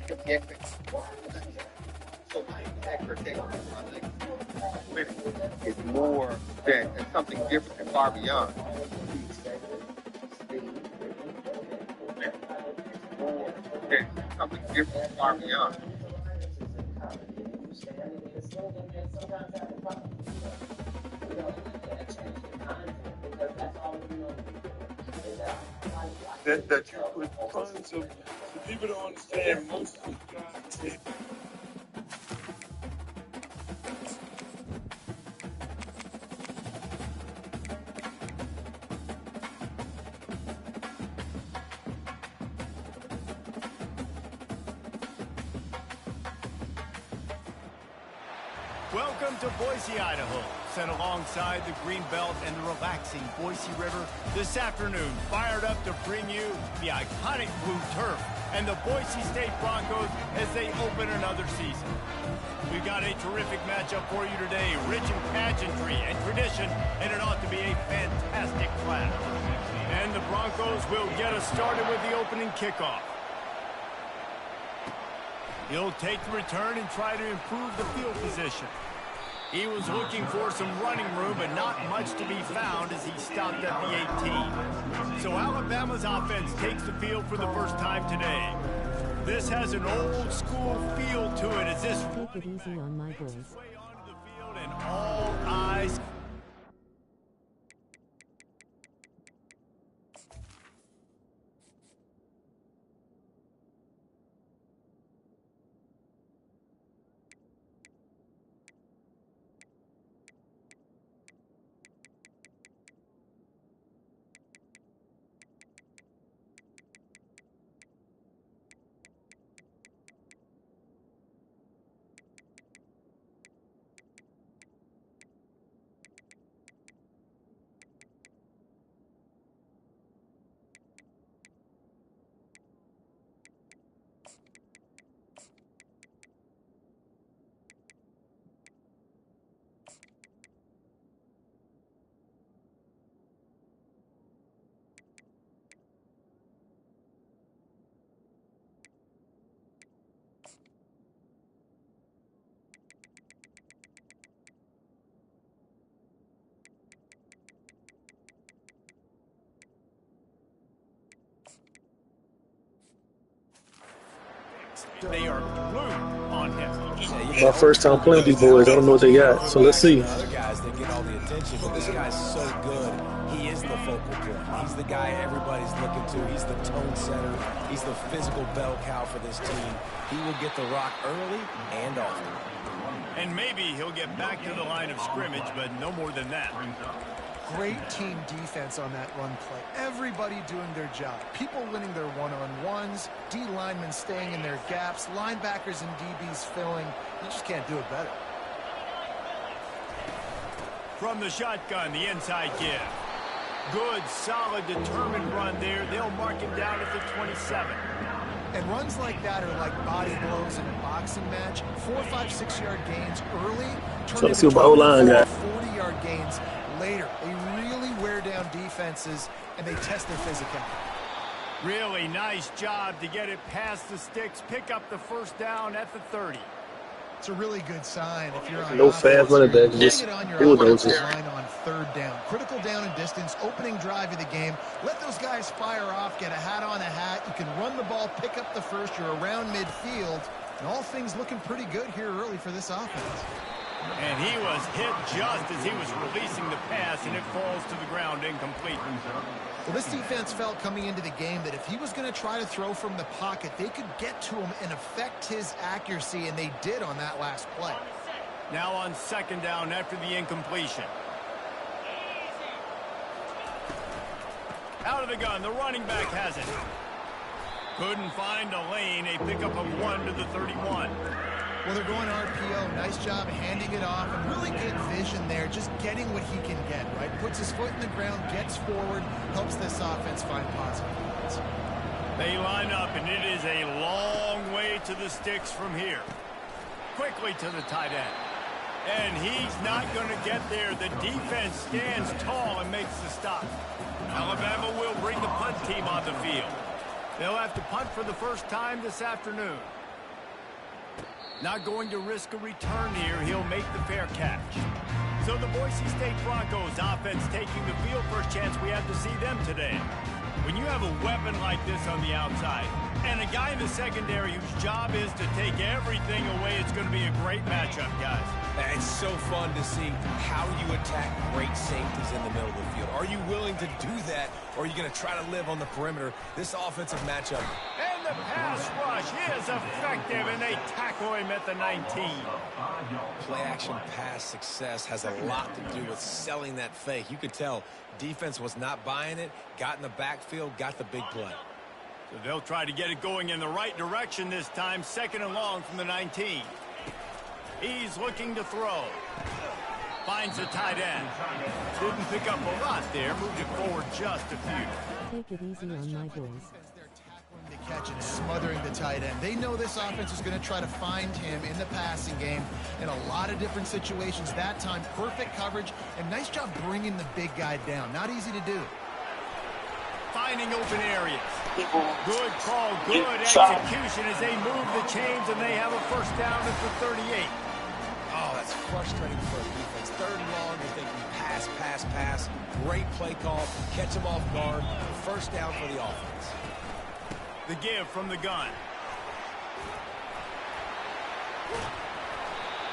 It's more than something different and far beyond. It's more than something different and far beyond. That you put tons of the people don't understand most of the guys. Welcome to Boise, Idaho, set alongside the Greenbelt and the relaxing Boise River. This afternoon, fired up to bring you the iconic blue turf and the Boise State Broncos as they open another season. We've got a terrific matchup for you today, rich in pageantry and tradition, and it ought to be a fantastic clash. And the Broncos will get us started with the opening kickoff. He'll take the return and try to improve the field position. He was looking for some running room, but not much to be found as he stopped at the 18. So Alabama's offense takes the field for the first time today. This has an old school feel to it as this take it easy on my boys. Way onto the field and all eyes. They are glued on him. My first time playing these boys, I don't know what they got, so let's see. Other guys that get all the attention, but this guy's so good. He is the focal point. He's the guy everybody's looking to. He's the tone setter. He's the physical bell cow for this team. He will get the rock early and often. And maybe he'll get back to the line of scrimmage, but no more than that. Great team defense on that run play. Everybody doing their job. People winning their one-on-ones, D linemen staying in their gaps, linebackers and DBs filling. You just can't do it better. From the shotgun, the inside give. Good, solid, determined run there. They'll mark it down at the 27. And runs like that are like body blows in a boxing match. 4, 5, 6 yard gains early turn into 40-yard gains later. They really wear down defenses and they test their physicality. Really nice job to get it past the sticks, pick up the first down at the 30. It's a really good sign if you're on no fast running back, just bulldozers. Line on third down. Critical down and distance, opening drive of the game. Let those guys fire off, get a hat on a hat. You can run the ball, pick up the first. You're around midfield. And all things looking pretty good here early for this offense. And he was hit just as he was releasing the pass, and it falls to the ground incomplete. Well, this defense felt coming into the game that if he was going to try to throw from the pocket, they could get to him and affect his accuracy, and they did on that last play. Now on second down after the incompletion. Out of the gun, the running back has it. Couldn't find a lane, a pickup of 1 to the 31. Well, they're going RPO. Nice job handing it off, and really good vision there, just getting what he can get, right? Puts his foot in the ground, gets forward, helps this offense find positive points. They line up, and it is a long way to the sticks from here. Quickly to the tight end. And he's not going to get there. The defense stands tall and makes the stop. Alabama will bring the punt team on the field. They'll have to punt for the first time this afternoon. Not going to risk a return here. He'll make the fair catch. So the Boise State Broncos offense taking the field. First chance we have to see them today. When you have a weapon like this on the outside and a guy in the secondary whose job is to take everything away, it's going to be a great matchup, guys. It's so fun to see how you attack great safeties in the middle of the field. Are you willing to do that, or are you going to try to live on the perimeter? This offensive matchup. And the pass rush is effective, and they tackle him at the 19. Play-action pass success has a lot to do with selling that fake. You could tell defense was not buying it, got in the backfield, got the big play. So they'll try to get it going in the right direction this time. 2nd and long from the 19. He's looking to throw. Finds the tight end. Didn't pick up a lot there. Moved it forward just a few. Take it easy on my boys. The catch and smothering the tight end. They know this offense is going to try to find him in the passing game in a lot of different situations. That time, perfect coverage and nice job bringing the big guy down. Not easy to do. Finding open areas. Good call, good execution as they move the chains, and they have a first down at the 38. Oh, that's frustrating for a defense. 3rd and long as they can pass, pass, pass. Great play call. Catch them off guard. First down for the offense. The give from the gun.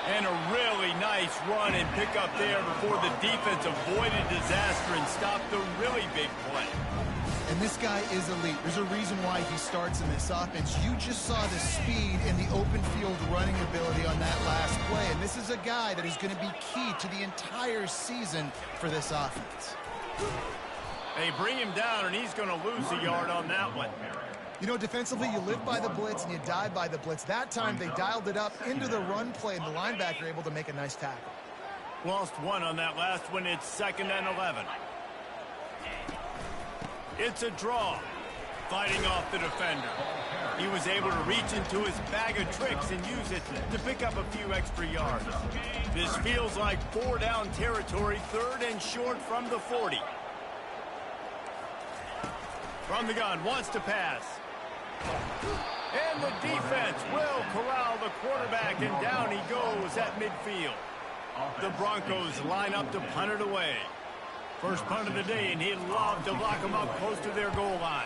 And a really nice run and pick up there before the defense avoided disaster and stopped the really big play. And this guy is elite. There's a reason why he starts in this offense. You just saw the speed and the open field running ability on that last play. And this is a guy that is going to be key to the entire season for this offense. They bring him down, and he's going to lose a yard on that one. You know, defensively, you live by the blitz and you die by the blitz. That time, they dialed it up into the run play, and the linebacker able to make a nice tackle. Lost one on that last one. It's 2nd and 11. It's a draw. Fighting off the defender. He was able to reach into his bag of tricks and use it to pick up a few extra yards. This feels like 4-down territory, 3rd and short from the 40. From the gun, wants to pass. And the defense will corral the quarterback, and down he goes at midfield. The Broncos line up to punt it away. First punt of the day, and he'd love to lock them up close to their goal line.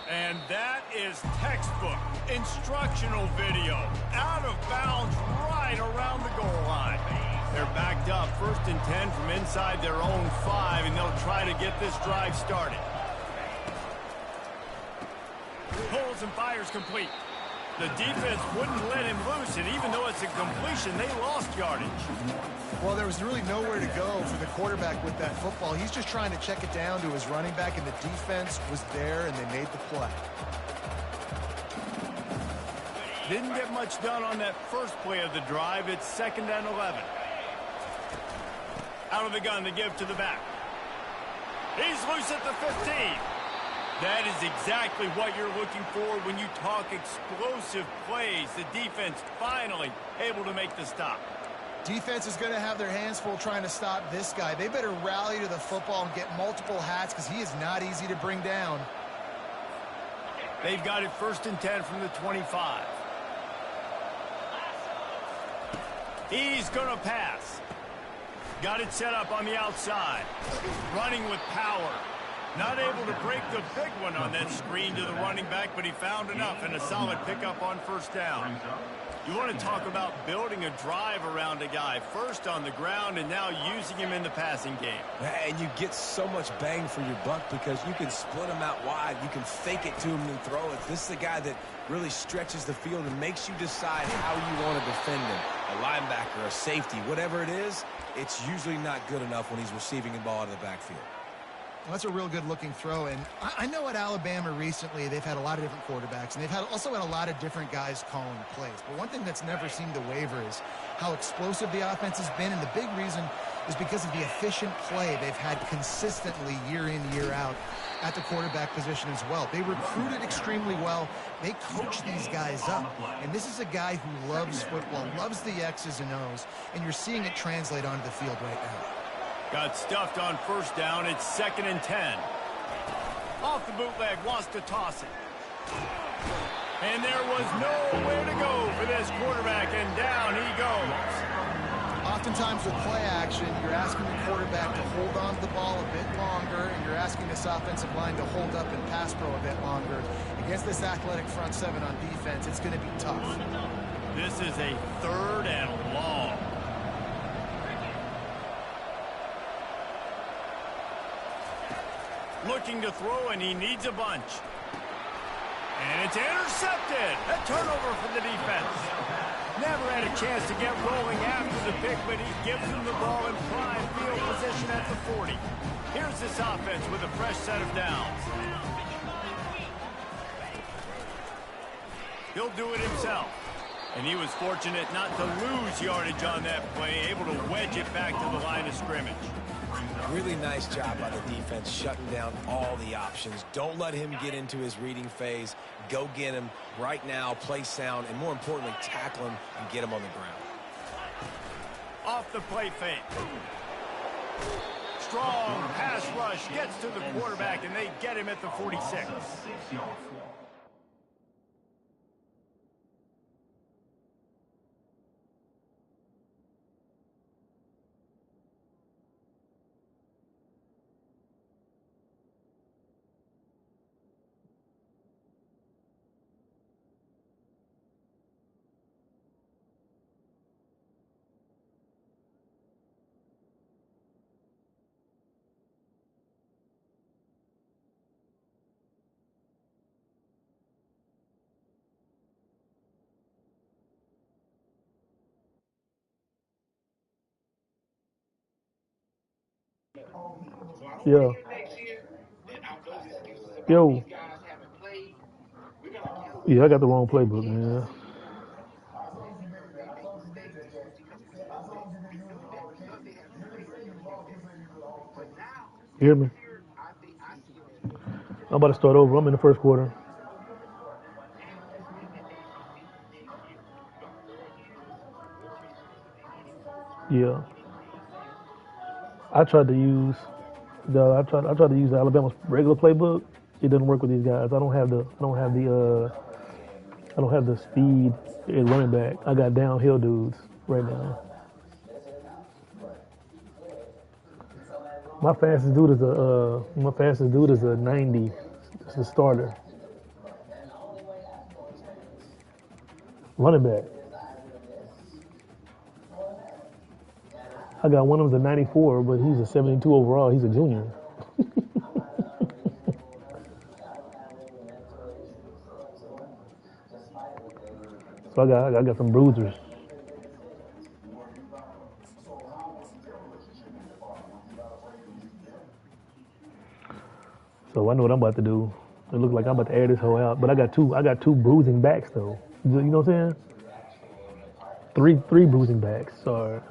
And that is textbook instructional video. Out of bounds right around the goal line. They're backed up 1st and 10 from inside their own 5, and they'll try to get this drive started. Pulls and fires complete. The defense wouldn't let him loose, and even though it's a completion, they lost yardage. Well, there was really nowhere to go for the quarterback with that football. He's just trying to check it down to his running back, and the defense was there, and they made the play. Didn't get much done on that first play of the drive. It's 2nd and 11. Out of the gun to give to the back. He's loose at the 15. That is exactly what you're looking for when you talk explosive plays. The defense finally able to make the stop. Defense is going to have their hands full trying to stop this guy. They better rally to the football and get multiple hats because he is not easy to bring down. They've got it 1st and 10 from the 25. He's going to pass. Got it set up on the outside. Running with power. Not able to break the big one on that screen to the running back, but he found enough and a solid pickup on 1st down. You want to talk about building a drive around a guy. First on the ground and now using him in the passing game. And you get so much bang for your buck because you can split him out wide. You can fake it to him and throw it. This is a guy that really stretches the field and makes you decide how you want to defend him. A linebacker, a safety, whatever it is, it's usually not good enough when he's receiving the ball out of the backfield. Well, that's a real good-looking throw, and I know at Alabama recently they've had a lot of different quarterbacks, and they've also had a lot of different guys calling plays. But one thing that's never seemed to waver is how explosive the offense has been, and the big reason is because of the efficient play they've had consistently year in, year out at the quarterback position as well. They recruited extremely well. They coach these guys up, and this is a guy who loves football, loves the X's and O's, and you're seeing it translate onto the field right now. Got stuffed on 1st down. It's 2nd and 10. Off the bootleg, wants to toss it. And there was nowhere to go for this quarterback, and down he goes. Oftentimes with play action, you're asking the quarterback to hold on to the ball a bit longer, and you're asking this offensive line to hold up and pass pro a bit longer. Against this athletic front seven on defense, it's going to be tough. This is a 3rd and long. Looking to throw, and he needs a bunch. And it's intercepted. A turnover for the defense. Never had a chance to get rolling after the pick, but he gives them the ball in prime field position at the 40. Here's this offense with a fresh set of downs. He'll do it himself. And he was fortunate not to lose yardage on that play, able to wedge it back to the line of scrimmage. Really nice job by the defense shutting down all the options. Don't let him get into his reading phase. Go get him right now, play sound, and more importantly, tackle him and get him on the ground. Off the play fake. Strong pass rush gets to the quarterback, and they get him at the 46. Yeah. Yo. Yeah, I got the wrong playbook, man. You hear me? I'm about to start over. I'm in the first quarter. Yeah. I tried to use I tried to use Alabama's regular playbook. It doesn't work with these guys. I don't have the speed at running back. I got downhill dudes right now. My fastest dude is a 90. It's the starter. Running back. I got one of them's a 94, but he's a 72 overall. He's a junior. So I got some bruisers. So I know what I'm about to do. It looks like I'm about to air this whole out, but I got two bruising backs though. You know what I'm saying? Three bruising backs. Sorry.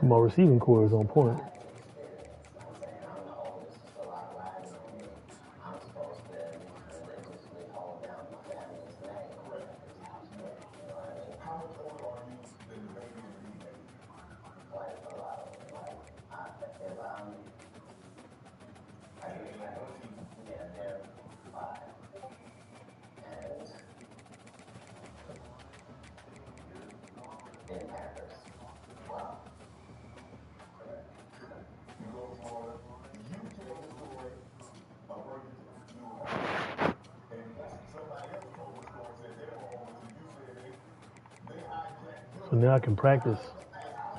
My receiving core is on point. So now I can practice.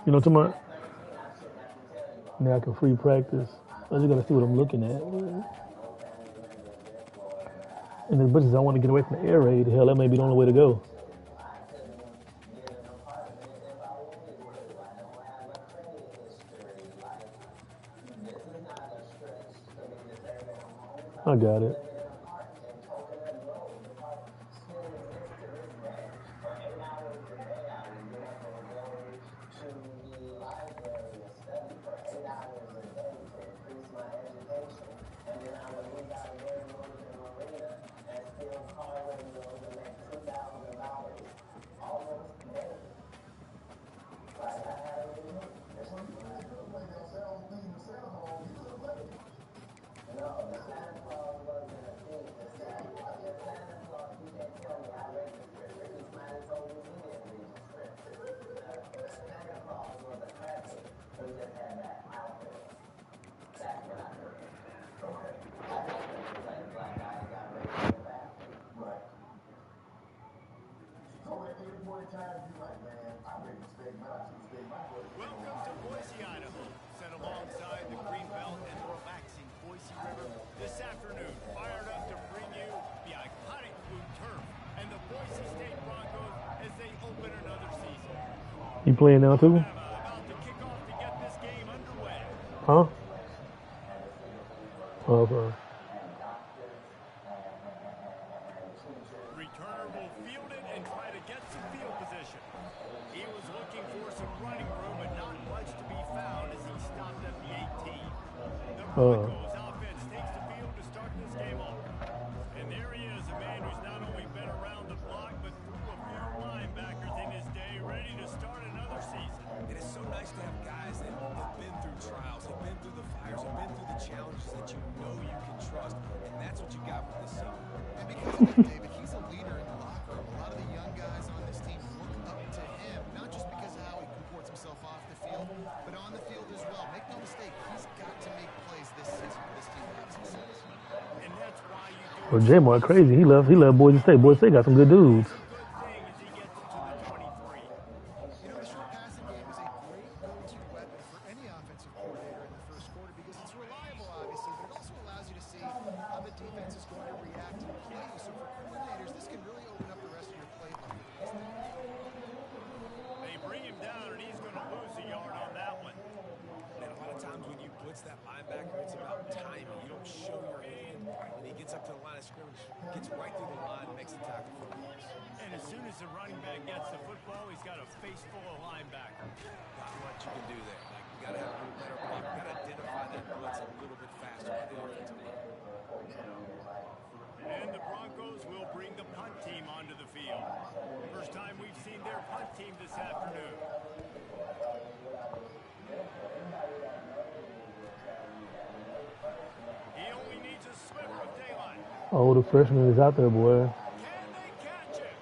You know, tomorrow. Now I can free practice. I just gotta see what I'm looking at. And as much as I want to get away from the air raid, hell, that may be the only way to go. I got it. Welcome to Boise, Idaho, set alongside the Greenbelt and the relaxing Boise River. This afternoon, fired up to bring you the iconic blue turf and the Boise State Broncos as they open another season. You playing now too? About to kick off to get this game underway. Huh? Okay. Returner will field it and try to get some field position. He was looking for some running room, but not much to be found as he stopped at the 18. The Broncos offense takes the field to start this game off. And there he is, a man who's not only been around the block, but through a few linebackers in his day, ready to start another season. It is so nice to have guys that have been through trials, have been through the fires, have been through the challenges that you know you can trust, and that's what you got with this team. And because of that, David, he's a leader in the locker room. A lot of the young guys on this team look up to him, not just because of how he comports himself off the field, but on the field as well. Make no mistake, he's got to make plays this season for this team to have success. And that's why you do Well, J-Mark crazy. He left Boise State. Boise State got some good dudes. a good thing as he gets into the 23. You know, the short passing game is a great go-to weapon for any offensive coordinator in the first quarter because it's reliable, obviously, but it also allows you to see how the defense is going to react and play you. So for coordinators, this can really open up the rest of your playbook. They bring him down, and he's going to lose a yard on that one. And a lot of times when you blitz that linebacker, it's about timing. You don't show your hand, and he gets up to the line of scrimmage, gets right through the line, and makes the tackle for the loss. And as soon as the running back gets the football, he's got a face full of linebackers. Not much you can do there. Like, you got to have a little better block. You got to identify that blitz a little bit faster on the offensive line. And the Broncos will bring the punt team onto the field. First time we've seen their punt team this afternoon. He only needs a sliver of daylight. Oh, the freshman is out there, boy. Can they catch him?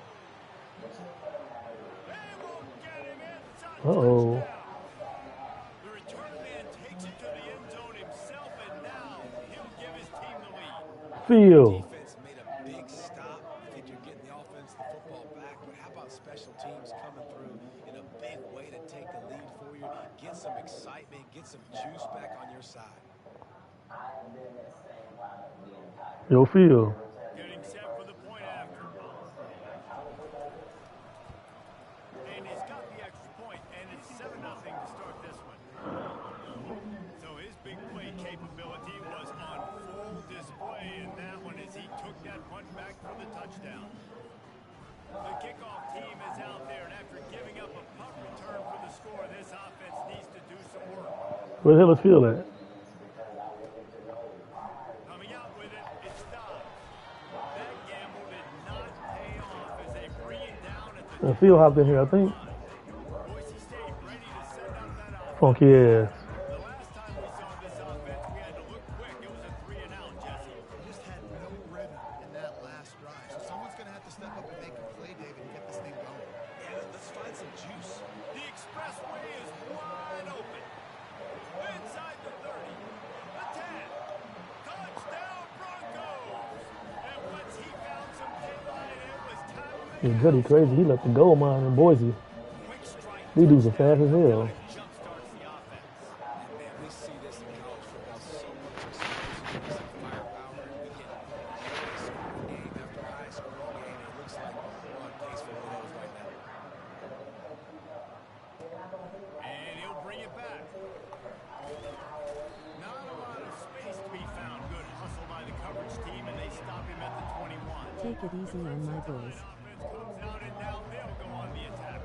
They won't get him. It's a Uh-oh. touchdown. The return man takes it to the end zone himself, and now he'll give his team the lead. Field. Defense made a big stop. I think you're getting the offense, the football back, but how about special teams coming through in a big way to take the lead for you, get some excitement, get some juice back on your side. Yo, field. Getting set for the point after. And he's got the extra point, and it's 7-0 to start this one. So his big play capability was on full display in that one as he took that punt back for the touchdown. The kickoff team is out there, and after giving up a punt return for the score, this offense needs to do some work. Where the hell is field at? Coming out with it, it's stopped. That gamble did not pay off as they bring it down at the Field hopped in here, I think. Boise State ready to send out that offense. Funky ass. The last time we saw this offense, we had to look quick. It was a 3-and-out, Jesse. Just had no rhythm in that last drive. So someone's going to have to step up and make a play, David, and get this thing going. Yeah, let's find some juice. The expressway is wide open. Inside the 30, the 10. Touchdown, Broncos! And once he found some daylight, it was time to Yeah, Gutty crazy. He left the gold mine in Boise. quick strike. These dudes are fast as hell. Jump-starts the offense. And man, we see this in college football so much. Explosiveness and firepower. We get high scoring game after high scoring game. It looks like we're on pace for one of those right now. And he'll bring it back. Not a lot of space to be found. Good hustle by the coverage team, and they stop him at the 21. Take it easy on my boys. Offense comes out, and now they'll go on the attack.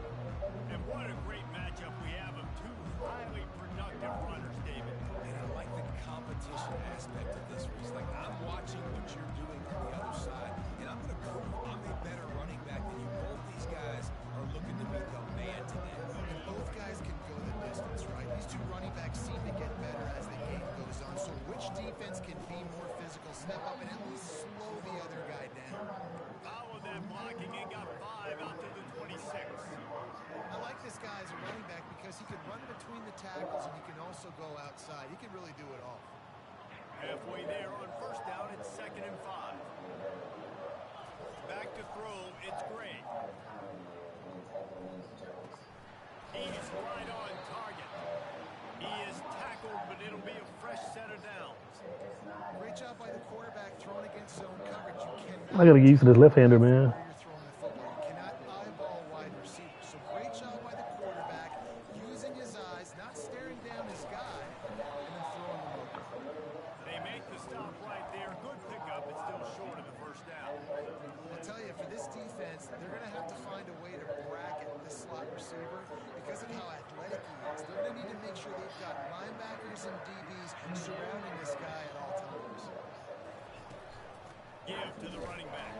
And what a great matchup we have of two highly productive runners, David. And I like the competition aspect of this race. Like, I'm watching what you're doing on the other side, and I'm going to prove I'm a better running back than you. Both these guys are looking to be the man today. And both guys can go the distance, right? These two running backs seem to get better as the game goes on. So which defense can be more physical, step up, and at least slow the other guy down? Followed that blocking and got 5 out to the 26. I like this guy as a running back because he can run between the tackles and he can also go outside. He can really do it all. Halfway there on first down, it's 2nd and 5. Back to throw, it's Gray. Great job by the quarterback throwing against zone coverage. You I cannot gotta get used to this left-hander, man. where you're throwing the football. You cannot eyeball wide receivers. So great job by the quarterback using his eyes, not staring down his guy, and then throwing the look. They make the stop right there. Good pickup. It's still short of the first down. I'll tell you, for this defense, they're going to have to find a way to bracket this slot receiver because of how athletic he is. They're going to need to make sure they've got linebackers and DBs surrounding this guy at all times. Give to the running back.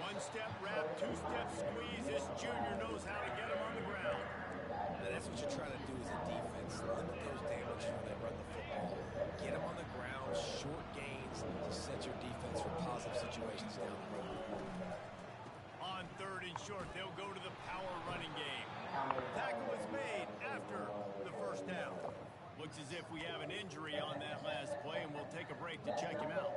One-step wrap, two-step squeeze. This junior knows how to get him on the ground. Now that's what you're trying to do as a defense. Limit those damage when they run the football. Get them on the ground, short gains to set your defense for positive situations down the road. On third and short, they'll go to the power running game. Tackle was made after the first down. Looks as if we have an injury on that last play, and we'll take a break to check him out.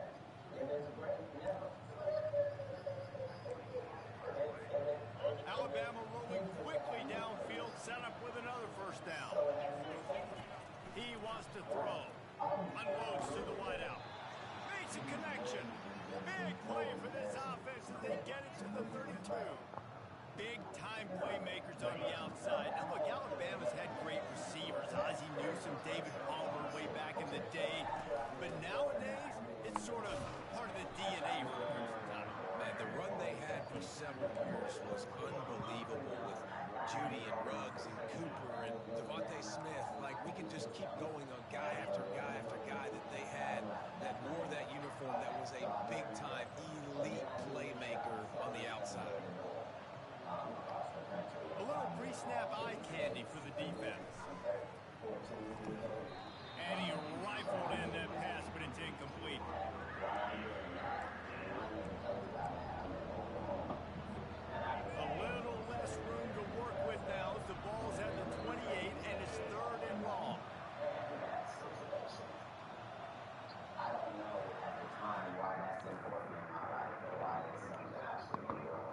Alabama rolling quickly downfield, set up with another first down. He wants to throw. Unloads to the wideout. Makes a connection. Big play for this offense as they get it to the 32. Big-time playmakers on the outside. Now, look, Alabama's had great receivers. Ozzie Newsome, David Palmer way back in the day. But nowadays, it's sort of part of the DNA for the first time. Man, the run they had for several years was unbelievable with Judy and Ruggs and Cooper and Devontae Smith. Like, we can just keep going on guy after guy after guy that they had that wore that uniform that was a big-time elite playmaker on the outside. A little pre-snap eye candy for the defense. And he rifled in that pass, but it's incomplete. A little less room to work with now as the ball's at the 28 and it's third and long. I don't know at the time why that's important in my life or why it's something that I should be doing.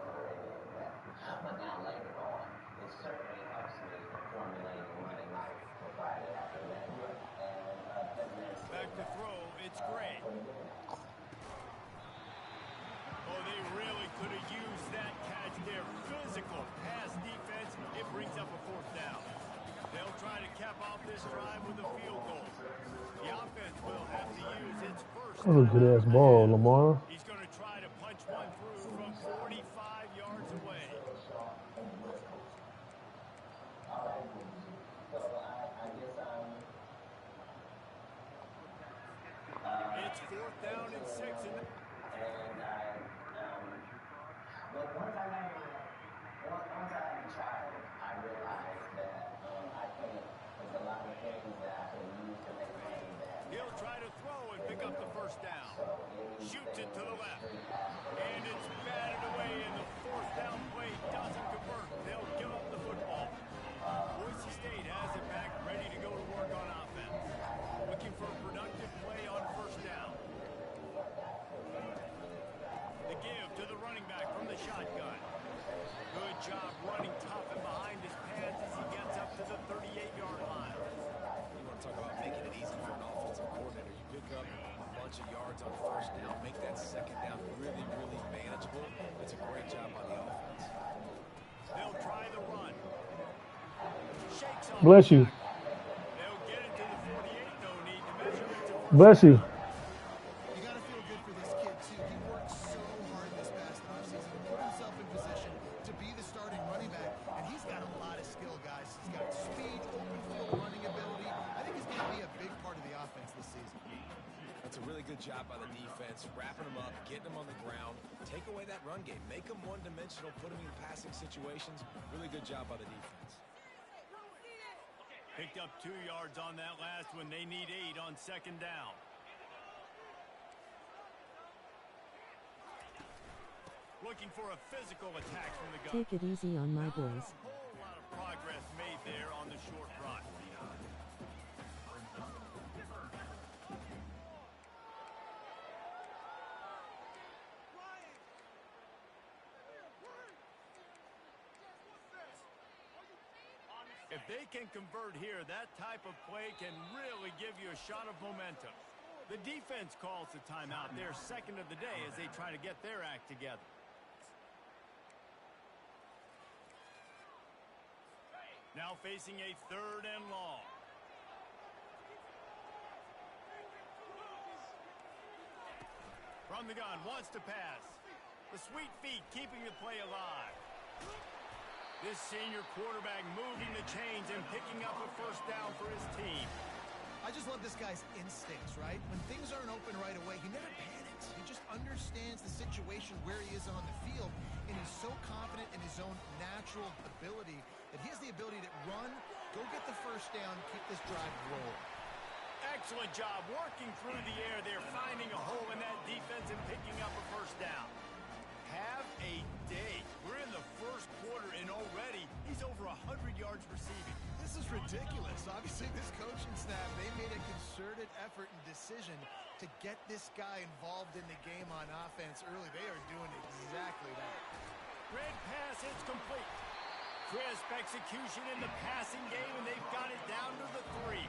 But now later on, it certainly helps me formulate and running life provided after that. Back to throw, it's Gray. Oh, they really could have used that catch there. Physical pass defense. It brings up a fourth down. They'll try to cap off this drive with a field goal. The offense will have to use its first. That was a good-ass ball, Lamar. He's going to try to punch one through from 45 yards away. It's fourth down and 6. Once I had a child, I realized that I think there's a lot of things that I can use to make money that. He'll try to throw and pick up the first down. Shoots it to the left. And it's batted away, and the fourth down play doesn't convert. They'll give up the football. Boise State has it back, ready to go to work on offense. Looking for a productive play on first down. The give to the running back from the shotgun. Good job running tough and behind his pads as he gets up to the 38-yard line. You want to talk about making it easy for an offensive coordinator. You pick up a bunch of yards on first down, make that second down really, really manageable. It's a great job by the offense. They'll try the run. Shakes off. Bless you. They'll get it to the 48. No need to measure it to first. Bless you. You got to feel good for this kid, too. He worked so hard this past offseason to put himself in position to be the starting running back, and he's got a lot of skill, guys. He's got speed, open field running ability. I think he's going to be a big part of the offense this season. That's a really good job by the defense, wrapping them up, getting them on the ground, take away that run game, make them one-dimensional, put them in passing situations. Really good job by the defense. Picked up 2 yards on that last one. They need 8 on second down. Looking for a physical attack from the gun. Take it easy on my boys. A whole lot of progress made there on the short run. If they can convert here, that type of play can really give you a shot of momentum. The defense calls the timeout, their second of the day, as they try to get their act together. Now facing a 3rd and long. From the gun, wants to pass. The sweet feet keeping the play alive. This senior quarterback moving the chains and picking up a first down for his team. I just love this guy's instincts, right? When things aren't open right away, he never panics. He just understands the situation where he is on the field, and he's so confident in his own natural ability that he has the ability to run, go get the first down, keep this drive rolling. Excellent job working through the air there, finding a hole in that defense and picking up a first down. Have a day. We're in the first quarter, and already he's over 100 yards receiving. This is ridiculous. Obviously, this coaching staff, they made a concerted effort and decision to get this guy involved in the game on offense early. They are doing exactly that. Red pass is complete. Crisp execution in the passing game, and they've got it down to the 3.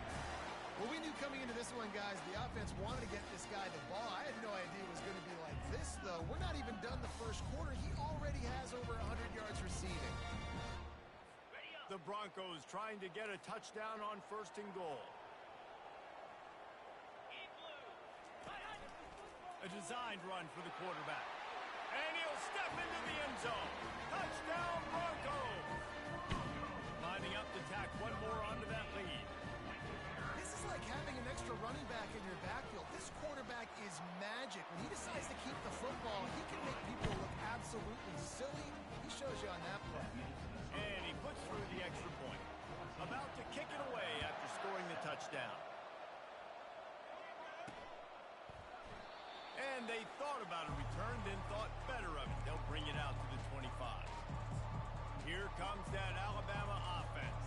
Well, we knew coming into this one, guys, the offense wanted to get this guy the ball. I had no idea it was going to be like this, though. We're not even done the first quarter. He already has over 100 yards receiving. The Broncos trying to get a touchdown on 1st and goal. A designed run for the quarterback. And he'll step into the end zone. Touchdown, Broncos! Lining up to tack one more onto that lead. This is like having an extra running back in your backfield. This quarterback is magic. When he decides to keep the football, he can make people look absolutely silly. He shows you on that play. And he puts through the extra point. About to kick it away after scoring the touchdown. And they thought about a return, then thought better of it. They'll bring it out to the 25. Here comes that Alabama offense.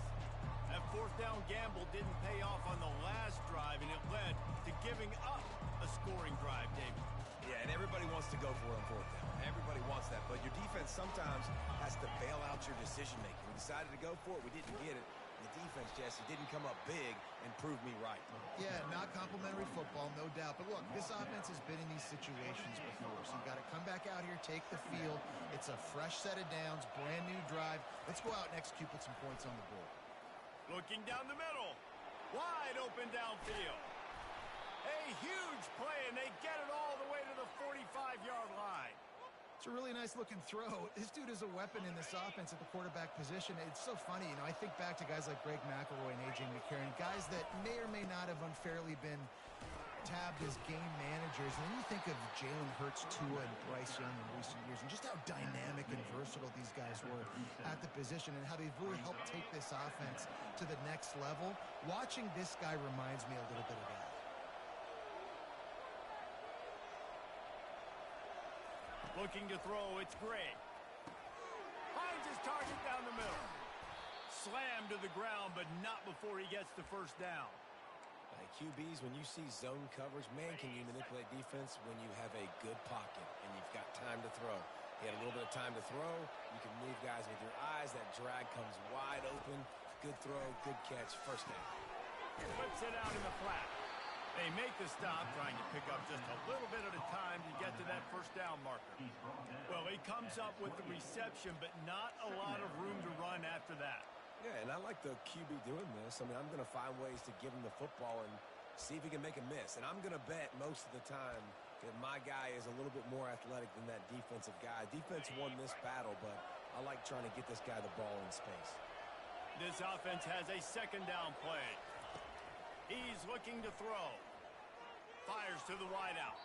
That 4th down gamble didn't pay off on the last drive, and it led to giving up a scoring drive, David. Yeah, and everybody wants to go for it on 4th down. Everybody wants that, but your defense sometimes has to bail out your decision-making. We decided to go for it. We didn't get it. The defense, Jesse, didn't come up big and prove me right. Yeah, not complimentary football, no doubt. But look, this offense has been in these situations before, so you've got to come back out here, take the field. It's a fresh set of downs, brand new drive. Let's go out and execute, put some points on the board. Looking down the middle. Wide open downfield. A huge play, and they get it all the way to the 45-yard line. It's a really nice-looking throw. This dude is a weapon in this offense at the quarterback position. It's so funny, you know, I think back to guys like Greg McElroy and A.J. McCarron, guys that may or may not have unfairly been tabbed as game managers. And then you think of Jalen Hurts, Tua, and Bryce Young in recent years, and just how dynamic and versatile these guys were at the position and how they've really helped take this offense to the next level. Watching this guy reminds me a little bit of that. Looking to throw, it's Gray. Finds his target down the middle. Slammed to the ground, but not before he gets the first down. Like QBs, when you see zone coverage, man, can you manipulate defense when you have a good pocket and you've got time to throw. He had a little bit of time to throw. You can move guys with your eyes. That drag comes wide open. Good throw, good catch, first down. Flips it out in the flat. They make the stop, trying to pick up just a little bit at a time to get to that first down marker. Well, he comes up with the reception, but not a lot of room to run after that. Yeah, and I like the QB doing this. I mean, I'm going to find ways to give him the football and see if he can make a miss. And I'm going to bet most of the time that my guy is a little bit more athletic than that defensive guy. Defense won this battle, but I like trying to get this guy the ball in space. This offense has a second down play. He's looking to throw. Fires to the wideout.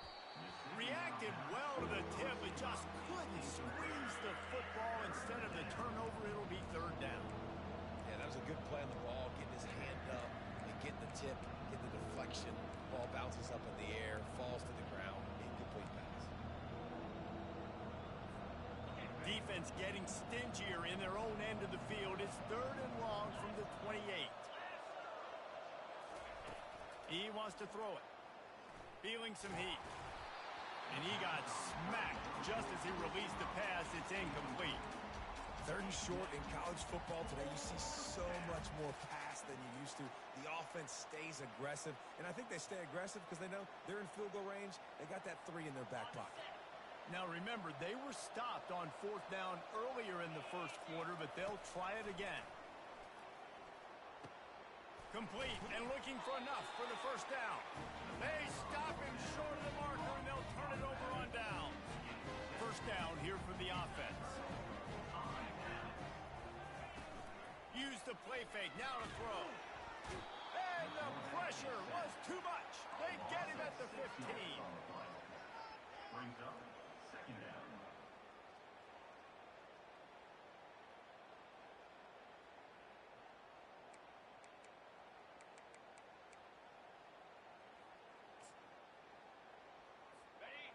Reacted well to the tip, but just couldn't squeeze the football. Instead of the turnover, it'll be third down. Yeah, that was a good play on the ball, getting his hand up and getting the tip, getting the deflection. Ball bounces up in the air, falls to the ground, incomplete pass. Defense getting stingier in their own end of the field. It's third and long from the 28. He wants to throw it. Feeling some heat. And he got smacked just as he released the pass. It's incomplete. Third and short in college football today, you see so much more pass than you used to. The offense stays aggressive, and I think they stay aggressive because they know they're in field goal range. They got that 3 in their back pocket. Now remember, they were stopped on 4th down earlier in the first quarter, but they'll try it again. Complete and looking for enough for the first down. They stop him short of the marker, and they'll turn it over on down. First down here for the offense. Use the play fake, now to throw. And the pressure was too much. They get him at the 15. Brings up second down.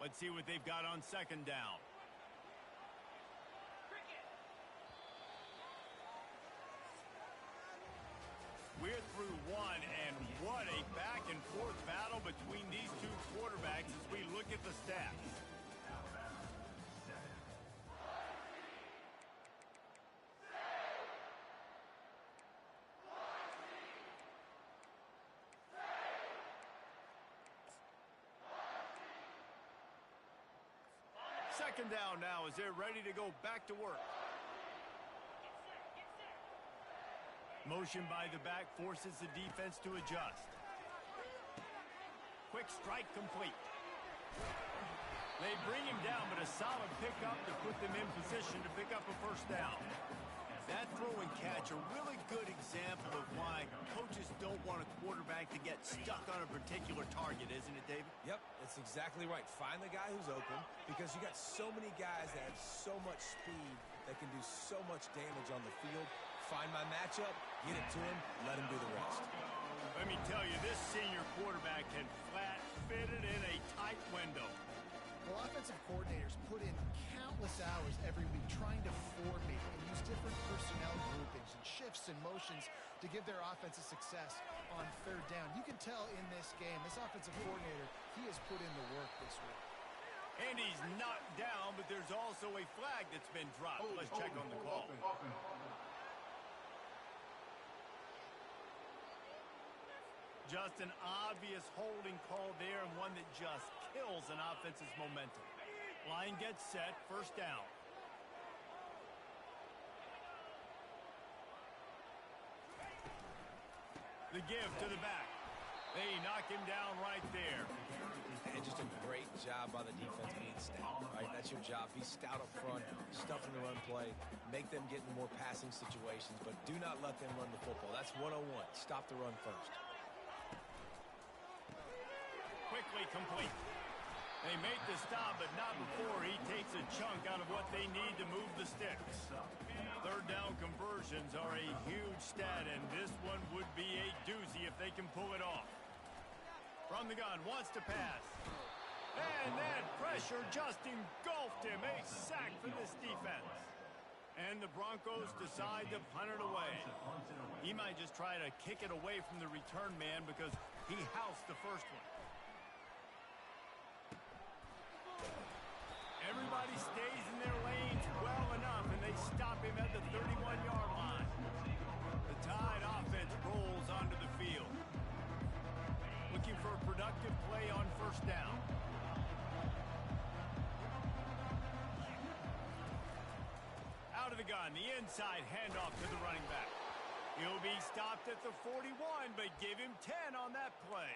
Let's see what they've got on second down. We're through one, and what a back-and-forth battle between these two quarterbacks as we look at the stats. Second down now as they're ready to go back to work. Motion by the back forces the defense to adjust. Quick strike complete. They bring him down, but a solid pickup to put them in position to pick up a first down. That throw and catch, a really good example of why coaches don't want a quarterback to get stuck on a particular target, isn't it, David? Yep, that's exactly right. Find the guy who's open, because you got so many guys that have so much speed that can do so much damage on the field. Find my matchup, get it to him, let him do the rest. Let me tell you, this senior quarterback can flat fit it in a tight window. Well, offensive coordinators put in countless hours every week trying to formate and use different personnel groupings and shifts and motions to give their offensive success on 3rd down. You can tell in this game, this offensive coordinator, he has put in the work this week. And he's knocked down, but there's also a flag that's been dropped. Let's check on the call. Just an obvious holding call there, and one that just kills an offense's momentum. Line gets set, first down. The give to the back. They knock him down right there. And just a great job by the defense being stout, right? That's your job. Be stout up front, stuffing the run play, make them get in more passing situations, but do not let them run the football. That's 101. Stop the run first. Quickly complete. They make the stop, but not before he takes a chunk out of what they need to move the sticks. 3rd down conversions are a huge stat, and this one would be a doozy if they can pull it off. From the gun, wants to pass. And that pressure just engulfed him. A sack for this defense. And the Broncos decide to punt it away. He might just try to kick it away from the return man because he housed the first one. Everybody stays in their lanes well enough, and they stop him at the 31-yard line. The Tide offense rolls onto the field. Looking for a productive play on first down. Out of the gun, the inside handoff to the running back. He'll be stopped at the 41, but give him 10 on that play.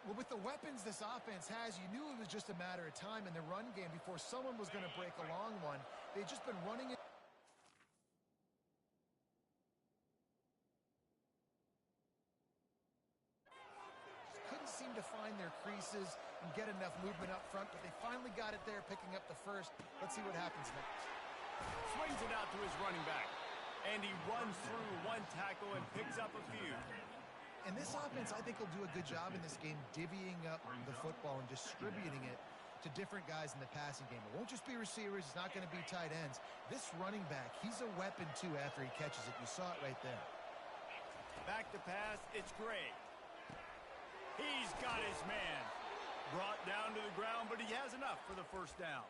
Well, with the weapons this offense has, you knew it was just a matter of time in the run game before someone was going to break a long one. They've just been running it. Just couldn't seem to find their creases and get enough movement up front, but they finally got it there, picking up the first. Let's see what happens next. Swings it out to his running back, and he runs through one tackle and picks up a few. And this offense, I think, will do a good job in this game divvying up the football and distributing it to different guys in the passing game. It won't just be receivers. It's not going to be tight ends. This running back, he's a weapon, too, after he catches it. You saw it right there. Back to pass, it's Gray. He's got his man. Brought down to the ground, but he has enough for the first down.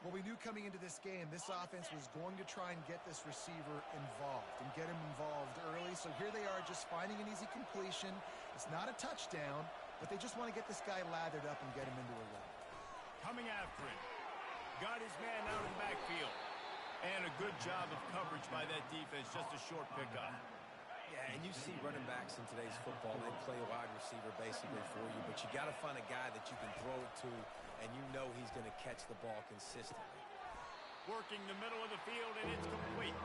Well, we knew coming into this game, this offense was going to try and get this receiver involved and get him involved early. So here they are just finding an easy completion. It's not a touchdown, but they just want to get this guy lathered up and get him into a run. Coming after him. Got his man out in the backfield. And a good job of coverage by that defense, just a short pickup. Yeah, and you see running backs in today's football, they play a wide receiver basically for you, but you got to find a guy that you can throw it to, and you know he's going to catch the ball consistently. Working the middle of the field, and it's complete.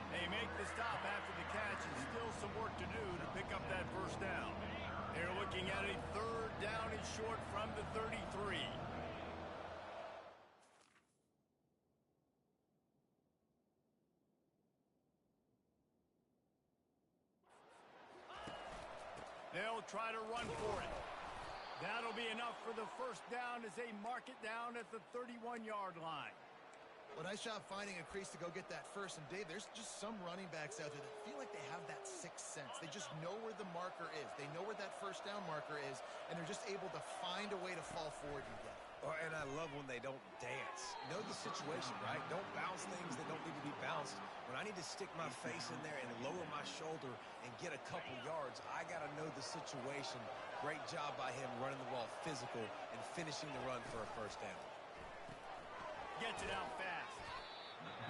They make the stop after the catch, and still some work to do to pick up that first down. They're looking at a third down and short from the 33. They'll try to run for it. That'll be enough for the first down as they mark it down at the 31-yard line. Well, nice job finding a crease to go get that first. And, Dave, there's just some running backs out there that feel like they have that sixth sense. They just know where the marker is. They know where that first down marker is, and they're just able to find a way to fall forward and get it. And I love when they don't dance. Know the situation, right? Don't bounce things that don't need to be bounced. When I need to stick my face in there and lower my shoulder and get a couple yards, I got to know the situation. Great job by him running the ball physical and finishing the run for a first down. Gets it out fast.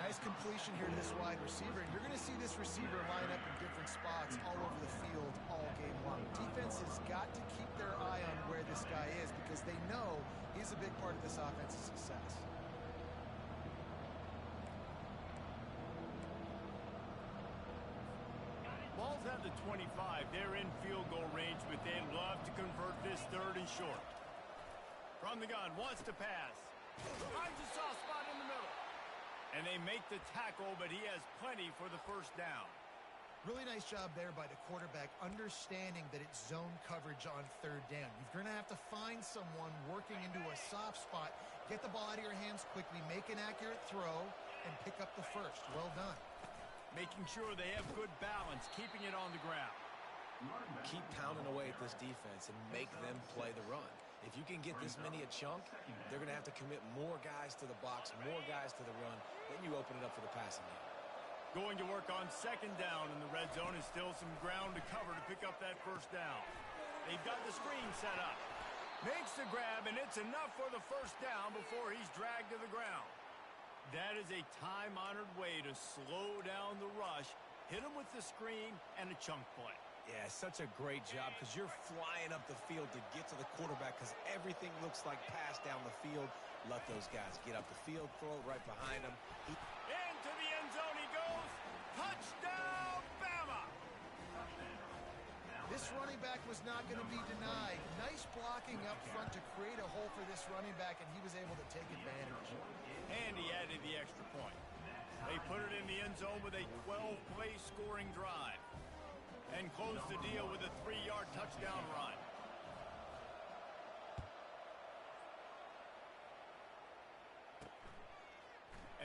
Nice completion here to this wide receiver. And you're going to see this receiver line up in different spots all over the field all game long. Defense has got to keep their eye on where this guy is because they know he's a big part of this offense's success. Ball's at the 25. They're in field goal range, but they'd love to convert this third and short. From the gun, wants to pass. Finds a soft spot in the middle. And they make the tackle, but he has plenty for the first down. Really nice job there by the quarterback, understanding that it's zone coverage on third down. You're going to have to find someone working into a soft spot, get the ball out of your hands quickly, make an accurate throw, and pick up the first. Well done. Making sure they have good balance, keeping it on the ground. Keep pounding away at this defense and make them play the run. If you can get this many a chunk, they're going to have to commit more guys to the box, more guys to the run. Then you open it up for the passing game. Going to work on second down in the red zone and still some ground to cover to pick up that first down. They've got the screen set up. Makes the grab, and it's enough for the first down before he's dragged to the ground. That is a time-honored way to slow down the rush, hit him with the screen, and a chunk play. Yeah, such a great job because you're flying up the field to get to the quarterback because everything looks like pass down the field. Let those guys get up the field, throw it right behind them. Into the end zone he goes. Touchdown, Bama! This running back was not going to be denied. Nice blocking up front to create a hole for this running back, and he was able to take advantage. And he added the extra point. They put it in the end zone with a 12-play scoring drive. And close the deal with a 3-yard touchdown run.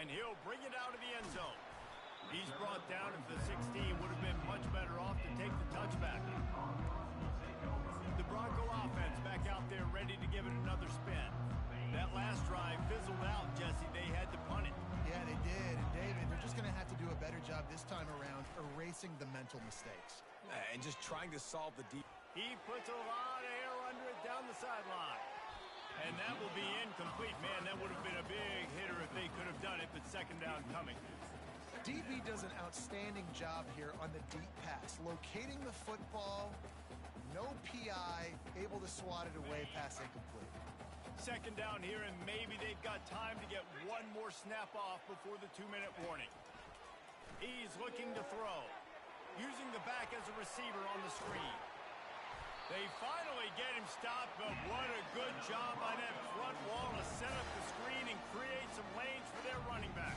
And he'll bring it out of the end zone. He's brought down at the 16. Would have been much better off to take the touchback. The Bronco offense back out there ready to give it another spin. That last drive fizzled out, Jesse. They had to punt it. Yeah, they did. And, David, they're just going to have to do a better job this time around erasing the mental mistakes. And just trying to solve the deep. He puts a lot of air under it down the sideline. And that will be incomplete. Man, that would have been a big hitter if they could have done it, but second down coming. DB does an outstanding job here on the deep pass. Locating the football, no PI, able to swat it away, pass incomplete. Second down here, and maybe they've got time to get one more snap off before the 2-minute warning. He's looking to throw, using the back as a receiver on the screen. They finally get him stopped, but what a good job by that front wall to set up the screen and create some lanes for their running back.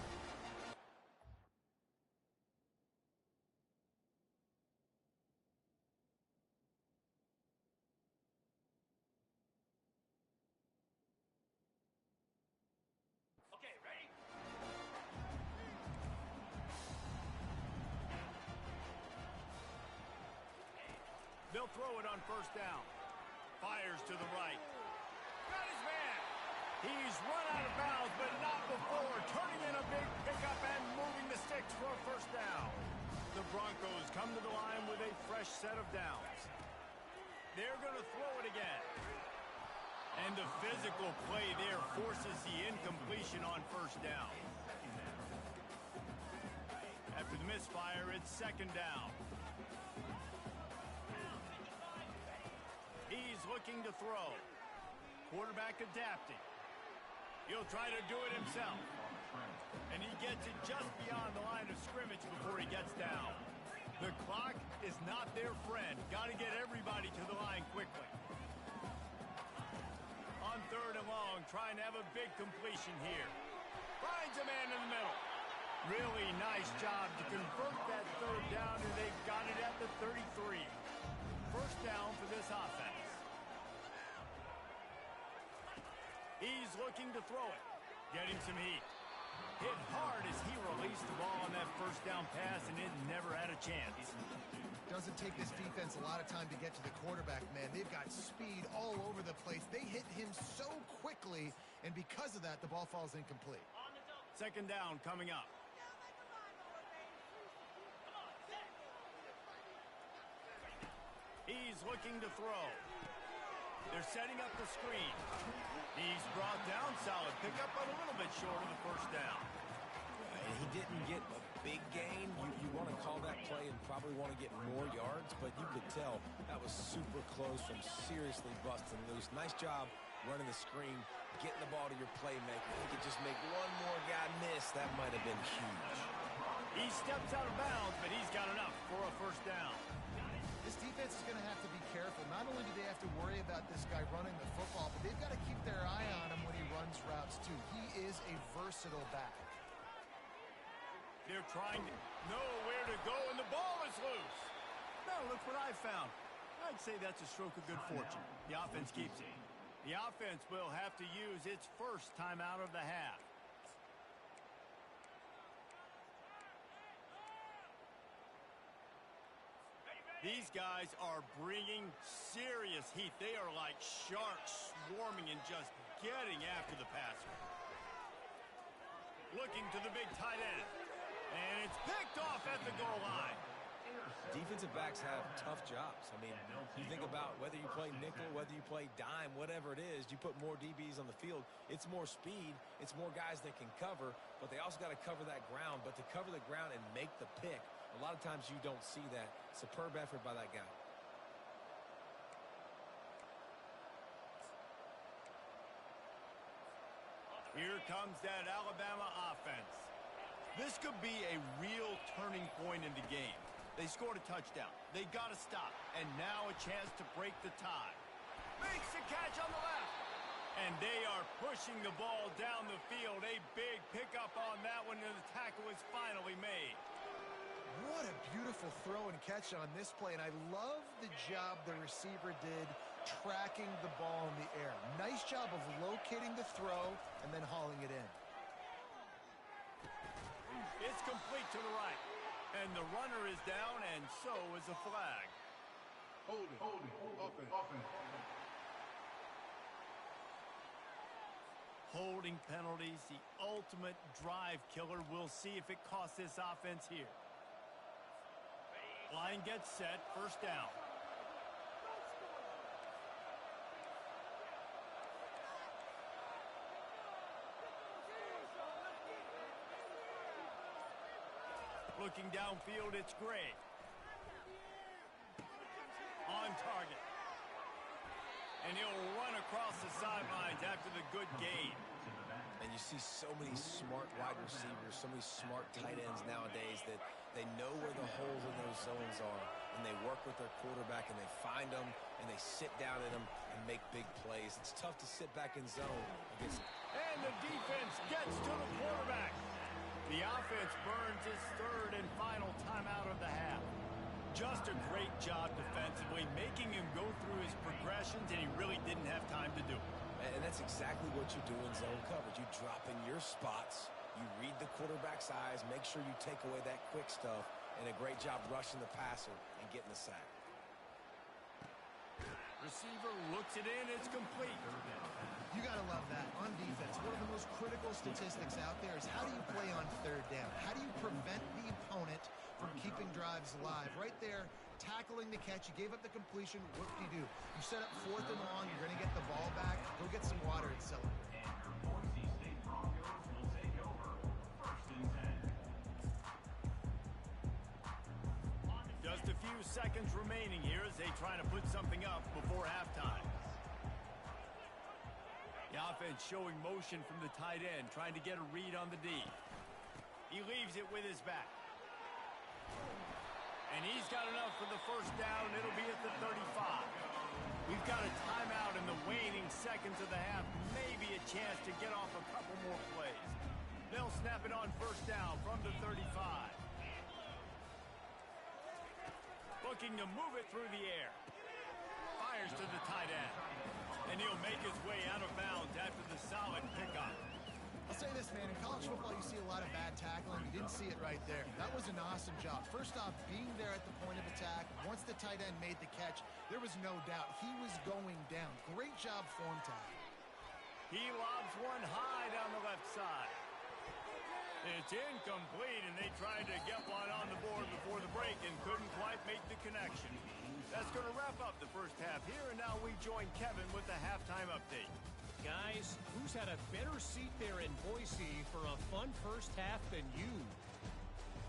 Okay, ready? They'll throw it on first down. Fires to the right. Got his man. He's run out of bounds, but not before turning in a big pickup and moving the sticks for a first down. The Broncos come to the line with a fresh set of downs. They're going to throw it again. And the physical play there forces the incompletion on first down. After the misfire, it's second down. He's looking to throw. Quarterback adapting. He'll try to do it himself. And he gets it just beyond the line of scrimmage before he gets down. The clock is not their friend. Got to get everybody to the line quickly. On third and long, trying to have a big completion here. Finds a man in the middle. Really nice job to convert that third down, and they got it at the 33. First down for this offense. He's looking to throw it. Getting some heat. Hit hard as he released the ball on that first down pass, and it never had a chance. Doesn't take this defense a lot of time to get to the quarterback, man. They've got speed all over the place. They hit him so quickly, and because of that, the ball falls incomplete. Second down coming up. He's looking to throw. They're setting up the screen. He's brought down, solid pickup, but a little bit short of the first down. And he didn't get a big gain. You want to call that play and probably want to get more yards, but you could tell that was super close from seriously busting loose. Nice job running the screen, getting the ball to your playmaker. If you could just make one more guy miss, that might have been huge. He steps out of bounds, but he's got enough for a first down. This defense is going to have to be careful. Not only do they have to worry about this guy running the football, but they've got to keep their eye on him when he runs routes, too. He is a versatile back. They're trying to know where to go, and the ball is loose. Now, look what I found. I'd say that's a stroke of good fortune. The offense keeps it. The offense will have to use its first timeout of the half. These guys are bringing serious heat. They are like sharks swarming and just getting after the passer. Looking to the big tight end. And it's picked off at the goal line. Defensive backs have tough jobs. I mean, you think about whether you play nickel, whether you play dime, whatever it is, you put more DBs on the field. It's more speed. It's more guys that can cover, but they also got to cover that ground. But to cover the ground and make the pick, a lot of times you don't see that. Superb effort by that guy. Here comes that Alabama offense. This could be a real turning point in the game. They scored a touchdown. They got to stop. And now a chance to break the tie. Makes the catch on the left. And they are pushing the ball down the field. A big pickup on that one, and the tackle is finally made. What a beautiful throw and catch on this play, and I love the job the receiver did tracking the ball in the air. Nice job of locating the throw and then hauling it in. It's complete to the right, and the runner is down, and so is the flag. Holding, offense. Holding penalties, the ultimate drive killer. We'll see if it costs this offense here. Line gets set, first down. Looking downfield, it's Gray. On target. And he'll run across the sidelines after the good gain. And you see so many smart wide receivers, so many smart tight ends nowadays that they know where the holes in those zones are, and they work with their quarterback, and they find them, and they sit down in them and make big plays. It's tough to sit back in zone against. And the defense gets to the quarterback. The offense burns its third and final timeout of the half. Just a great job defensively, making him go through his progressions, and he really didn't have time to do it. And that's exactly what you do in zone coverage. You drop in your spots, you read the quarterback's eyes, make sure you take away that quick stuff, and a great job rushing the passer and getting the sack. Receiver looks it in, it's complete. You got to love that. On defense, one of the most critical statistics out there is how do you play on third down? How do you prevent the opponent from keeping drives alive? Right there, tackling the catch. You gave up the completion. What do you do? You set up 4th and long. You're going to get the ball back. Go get some water and celebrate. Boise State Broncos will take over 1st and 10. Just a few seconds remaining here as they try to put something up before halftime. The offense showing motion from the tight end, trying to get a read on the D. He leaves it with his back. And he's got enough for the first down. It'll be at the 35. We've got a timeout in the waning seconds of the half. Maybe a chance to get off a couple more plays. They'll snap it on first down from the 35. Looking to move it through the air. Fires to the tight end. And he'll make his way out of bounds after the solid pickup. I'll say this, man. In college football, you see a lot of bad tackling. You didn't see it right there. That was an awesome job. First off, being there at the point of attack. Once the tight end made the catch, there was no doubt he was going down. Great job form tackle. He lobs one high down the left side. It's incomplete, and they tried to get one on the board before the break and couldn't quite make the connection. That's going to wrap up the first half here, and now we join Kevin with the halftime update. Guys, who's had a better seat there in Boise for a fun first half than you?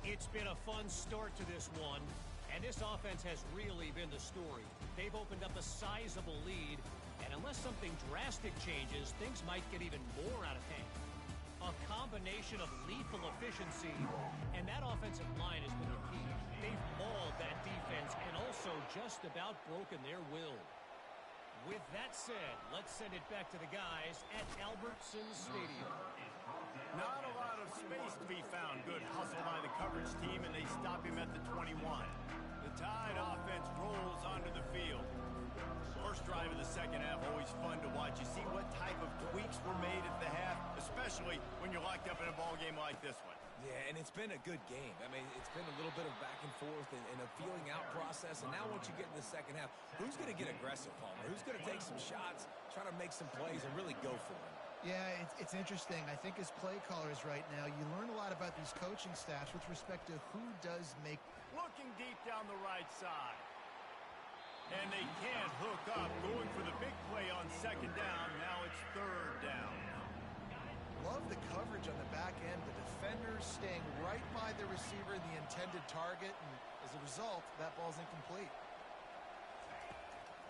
It's been a fun start to this one, and this offense has really been the story. They've opened up a sizable lead, and unless something drastic changes, things might get even more out of hand. A combination of lethal efficiency, and that offensive line has been the key. They've mauled that defense and also just about broken their will. With that said, let's send it back to the guys at Albertson Stadium. Not a lot of space to be found. Good hustle by the coverage team, and they stop him at the 21. The Tide offense rolls onto the field. First drive of the second half, always fun to watch. You see what type of tweaks were made at the half, especially when you're locked up in a ball game like this one. Yeah, and it's been a good game. I mean, it's been a little bit of back and forth and a feeling out process. And now once you get in the second half, who's going to get aggressive, Palmer? Who's going to take some shots, try to make some plays, and really go for it? Yeah, it's interesting. I think as play callers right now, you learn a lot about these coaching staffs with respect to who does make... Looking deep down the right side. And they can't hook up. Going for the big play on second down. Now it's third down. Love the coverage on the back end. The defenders staying right by the receiver in the intended target. And as a result, that ball's incomplete.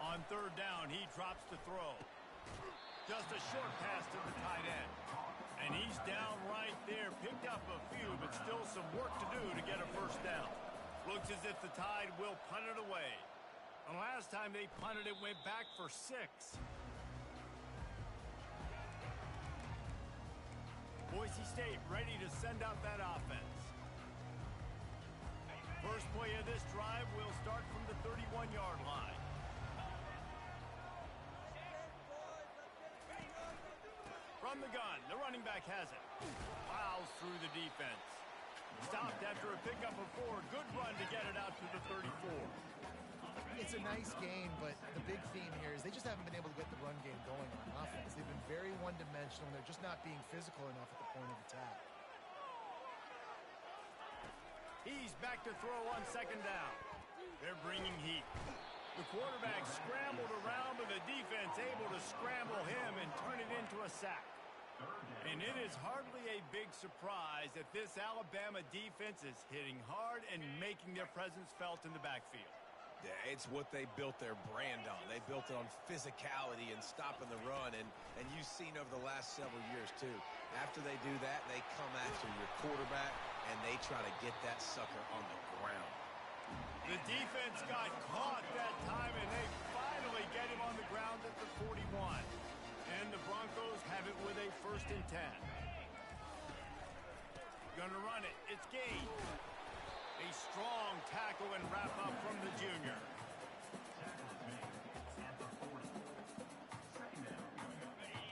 On third down, he drops to throw. Just a short pass to the tight end. And he's down right there. Picked up a few, but still some work to do to get a first down. Looks as if the Tide will punt it away. And last time they punted it, went back for 6. Boise State ready to send out that offense. First play of this drive will start from the 31-yard line. From the gun, the running back has it. Plows through the defense. Stopped after a pickup of 4. Good run to get it out to the 34. It's a nice game, but the big theme here is they just haven't been able to get the run game going on offense. They've been very one-dimensional, and they're just not being physical enough at the point of attack. He's back to throw on second down. They're bringing heat. The quarterback scrambled around, but the defense able to scramble him and turn it into a sack. And it is hardly a big surprise that this Alabama defense is hitting hard and making their presence felt in the backfield. Yeah, it's what they built their brand on. They built it on physicality and stopping the run, and you've seen over the last several years, too. After they do that, they come after your quarterback, and they try to get that sucker on the ground. The defense got caught that time, and they finally get him on the ground at the 41. And the Broncos have it with a 1st and 10. Gonna run it. It's Gage. A strong tackle and wrap up from the junior.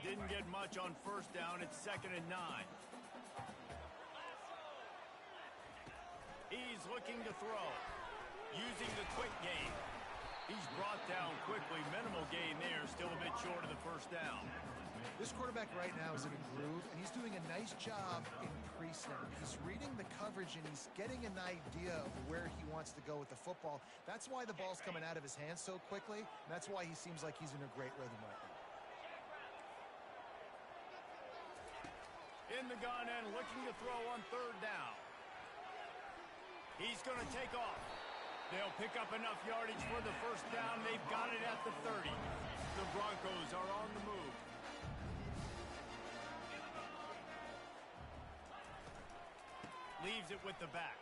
Didn't get much on first down. It's 2nd and 9. He's looking to throw. Using the quick game. He's brought down quickly. Minimal gain there. Still a bit short of the first down. This quarterback right now is in a groove, and he's doing a nice job in pre-snap. He's reading the coverage, and he's getting an idea of where he wants to go with the football. That's why the ball's coming out of his hands so quickly, and that's why he seems like he's in a great rhythm right now. In the gun and looking to throw on third down. He's going to take off. They'll pick up enough yardage for the first down. They've got it at the 30. The Broncos are on the move. Leaves it with the back.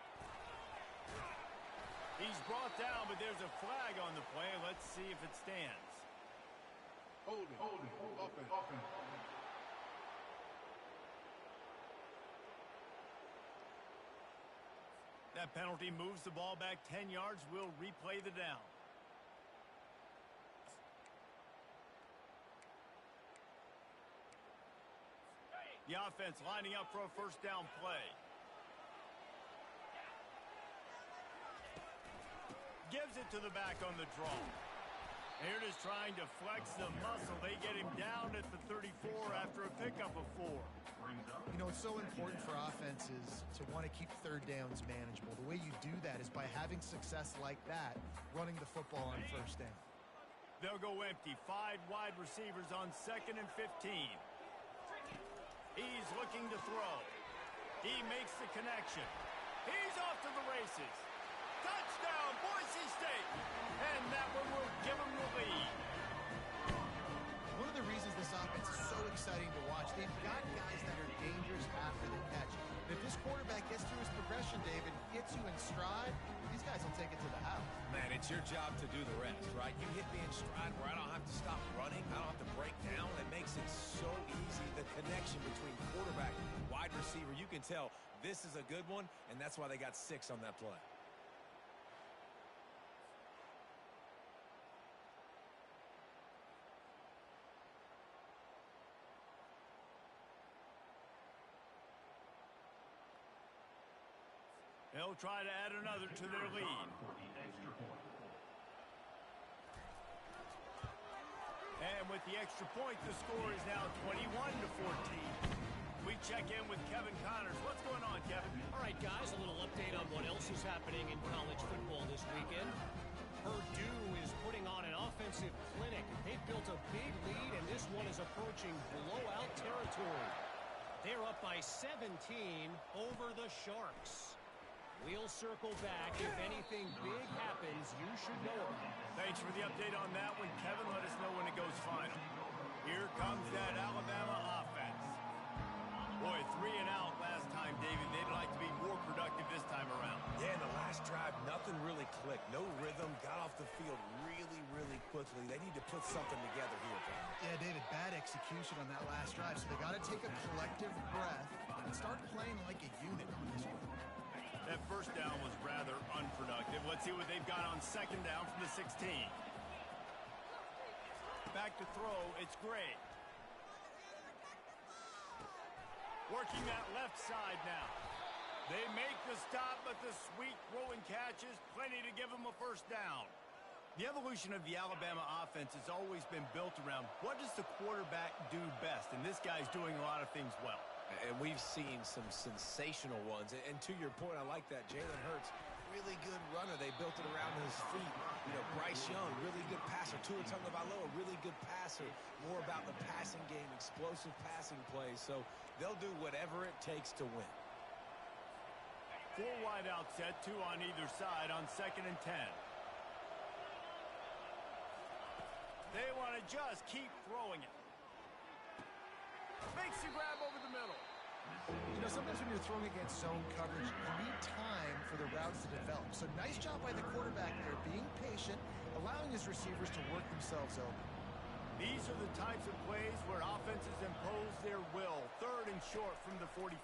He's brought down, but there's a flag on the play. Let's see if it stands. Holding. Offense. That penalty moves the ball back 10 yards. We'll replay the down. The offense lining up for a first down play. Gives it to the back on the draw. Here it is trying to flex the muscle. They get him down at the 34 after a pickup of 4. You know, it's so important for offenses to want to keep third downs manageable. The way you do that is by having success like that, running the football on first down. They'll go empty. 5 wide receivers on 2nd and 15. He's looking to throw. He makes the connection. He's off to the races. Touchdown, Boise State. And that one will give them the lead. One of the reasons this offense is so exciting to watch, they've got guys that are dangerous after the catch. And if this quarterback gets through his progression, David, hits you in stride, these guys will take it to the house. Man, it's your job to do the rest, right? You hit me in stride where I don't have to stop running. I don't have to break down. It makes it so easy. The connection between quarterback and wide receiver, you can tell this is a good one, and that's why they got 6 on that play. They'll try to add another to their lead. And with the extra point, the score is now 21-14. We check in with Kevin Connors. What's going on, Kevin? All right, guys, a little update on what else is happening in college football this weekend. Purdue is putting on an offensive clinic. They've built a big lead, and this one is approaching blowout territory. They're up by 17 over the Sharks. We'll circle back. If anything big happens, you should know it. Thanks for the update on that one, Kevin. Let us know when it goes final. Here comes that Alabama offense. Boy, 3 and out last time, David. They'd like to be more productive this time around. Yeah, in the last drive, nothing really clicked. No rhythm. Got off the field really quickly. They need to put something together here, Brian. Yeah, David, bad execution on that last drive, so they got to take a collective breath and start playing like a unit on this one. That first down was rather unproductive. Let's see what they've got on 2nd down from the 16. Back to throw, it's Gray. Working that left side now. They make the stop, but the sweet throw and catch is plenty to give them a first down. The evolution of the Alabama offense has always been built around what does the quarterback do best, and this guy's doing a lot of things well. And we've seen some sensational ones. And to your point, I like that. Jalen Hurts, really good runner. They built it around his feet. You know, Bryce Young, really good passer. Tua Tagovailoa, really good passer. More about the passing game, explosive passing plays. So they'll do whatever it takes to win. 4 wide out set, 2 on either side on 2nd and 10. They want to just keep throwing it. Makes the grab over the middle. You know, sometimes when you're throwing against zone coverage, you need time for the routes to develop. So nice job by the quarterback there, being patient, allowing his receivers to work themselves open. These are the types of plays where offenses impose their will. 3rd and short from the 45.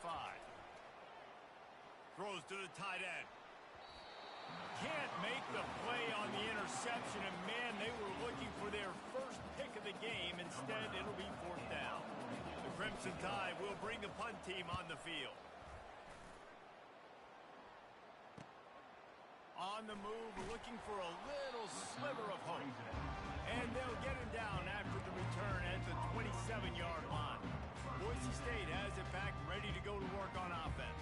Throws to the tight end. Can't make the play on the interception, and man, they were looking for their first pick of the game. Instead, it'll be 4th down. The Crimson Tide will bring the punt team on the field. On the move, looking for a little sliver of hope. And they'll get him down after the return at the 27. 7-yard line. Boise State has it back, ready to go to work on offense.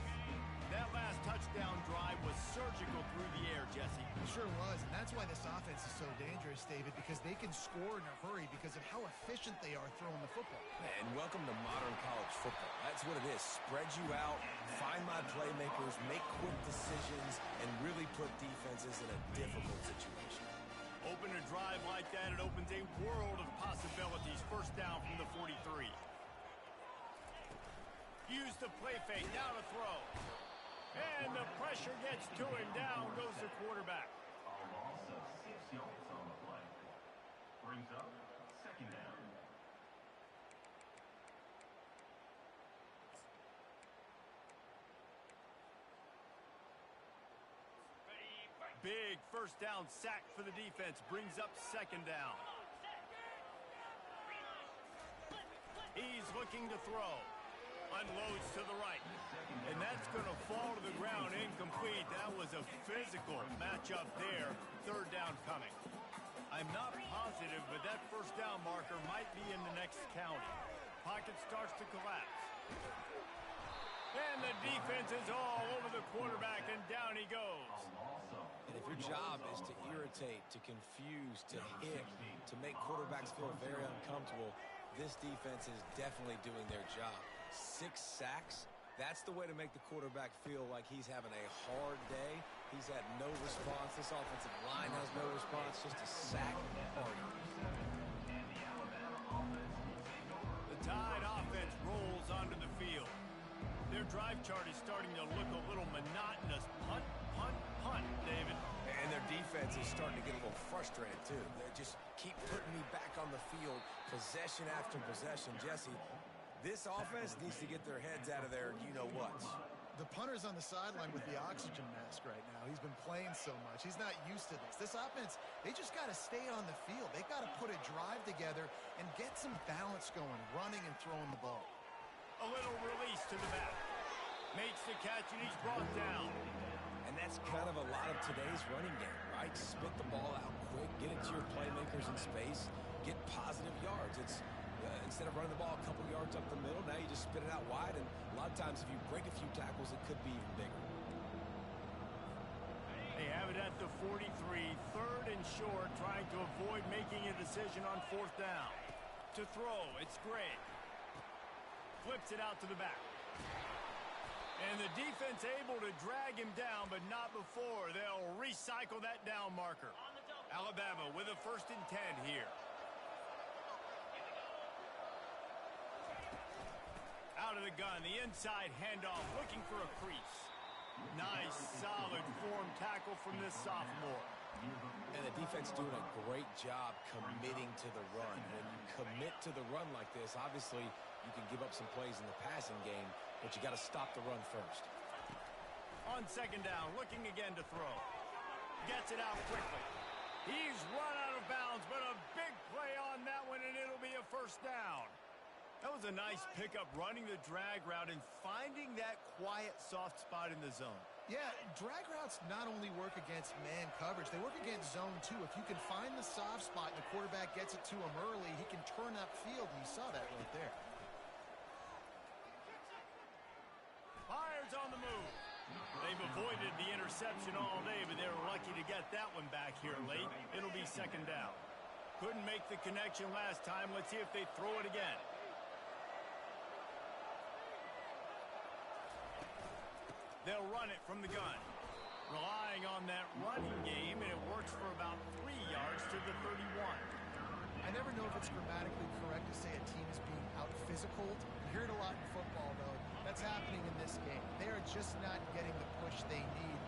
That last touchdown drive was surgical through the air, Jesse. It sure was, and that's why this offense is so dangerous, David, because they can score in a hurry because of how efficient they are throwing the football. And welcome to modern college football. That's what it is. Spread you out, find my playmakers, make quick decisions, and really put defenses in a difficult situation. Open a drive like that, it opens a world of possibilities. First down from the 43. Use the play fake, now to throw. And the pressure gets to him. Down goes the quarterback. Also 6 yards on the play. Brings up second down. Big first down sack for the defense. Brings up second down. He's looking to throw. Unloads to the right. And that's going to fall to the ground incomplete. That was a physical matchup there. Third down coming. I'm not positive, but that first down marker might be in the next county. Pocket starts to collapse. And the defense is all over the quarterback, and down he goes. And if your job is to irritate, to confuse, to hit, to make quarterbacks feel very uncomfortable, this defense is definitely doing their job. 6 sacks, that's the way to make the quarterback feel like he's having a hard day. He's had no response. This offensive line has no response, just a sack party. The Tide offense rolls onto the field. Their drive chart is starting to look a little monotonous. Punt, punt, punt, David. And their defense is starting to get a little frustrated, too. They just keep putting me back on the field, possession after possession. Jesse, this offense needs to get their heads out of their you-know-what. The punter's on the sideline with the oxygen mask right now. He's been playing so much. He's not used to this. This offense, they just got to stay on the field. They got to put a drive together and get some balance going, running and throwing the ball. A little release to the back. Makes the catch, and he's brought down. And that's kind of a lot of today's running game, right? Spit the ball out quick, get it to your playmakers in space, get positive yards. It's instead of running the ball a couple yards up the middle, now you just spit it out wide, and a lot of times if you break a few tackles, it could be even bigger. They have it at the 43, third and short, trying to avoid making a decision on fourth down. To throw, it's Gray. Flips it out to the back. And the defense able to drag him down, but not before. They'll recycle that down marker. Alabama with a 1st and 10 here. Out of the gun, the inside handoff, looking for a crease. Nice, solid form tackle from this sophomore. And the defense doing a great job committing to the run. When you commit to the run like this, obviously you can give up some plays in the passing game, but you got to stop the run first. On second down, looking again to throw. Gets it out quickly. He's run out of bounds, but a big play on that one, and it'll be a first down. That was a nice pickup, running the drag route and finding that quiet, soft spot in the zone. Yeah, drag routes not only work against man coverage, they work against zone too. If you can find the soft spot and the quarterback gets it to him early, he can turn upfield, and you saw that right there. Fires on the move. They've avoided the interception all day, but they were lucky to get that one back here late. It'll be second down. Couldn't make the connection last time. Let's see if they throw it again. They'll run it from the gun. Relying on that running game, and it works for about 3 yards to the 31. I never know if it's grammatically correct to say a team is being out-physical. You hear it a lot in football, though. That's happening in this game. They are just not getting the push they need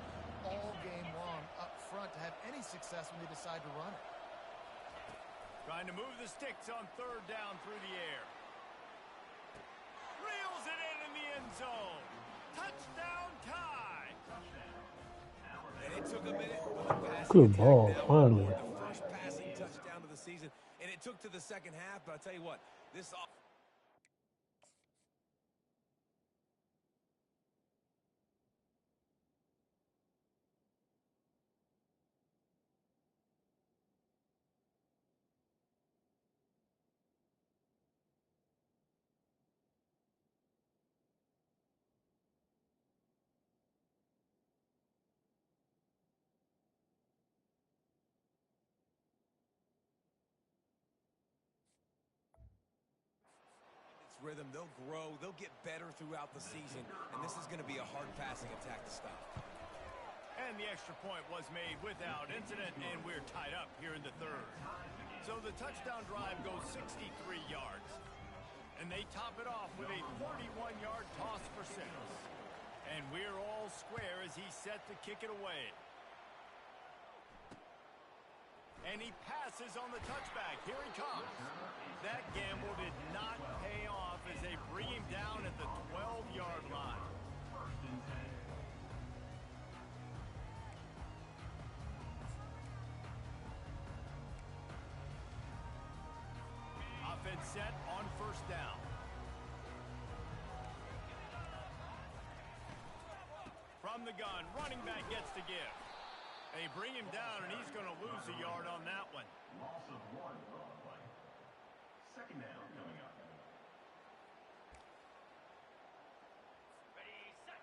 all game long up front to have any success when they decide to run it. Trying to move the sticks on third down through the air. Reels it in the end zone. Touchdown Tide. And it took a minute with the passing Good attack. ball, Now finally. the first passing touchdown of the season, and it took to the second half, but I'll tell you what, this this rhythm. They'll grow. They'll get better throughout the season. And this is going to be a hard passing attack to stop. And the extra point was made without incident, and we're tied up here in the third. So the touchdown drive goes 63 yards. And they top it off with a 41-yard toss for 6. And we're all square as he's set to kick it away. And he passes on the touchback. Here he comes. That gamble did not pay off as they bring him down at the 12-yard line. Offense set on first down. From the gun, running back gets to give. They bring him down, and he's going to lose a yard on that one. Loss of 1 on the play. Second down coming up. Ready, set.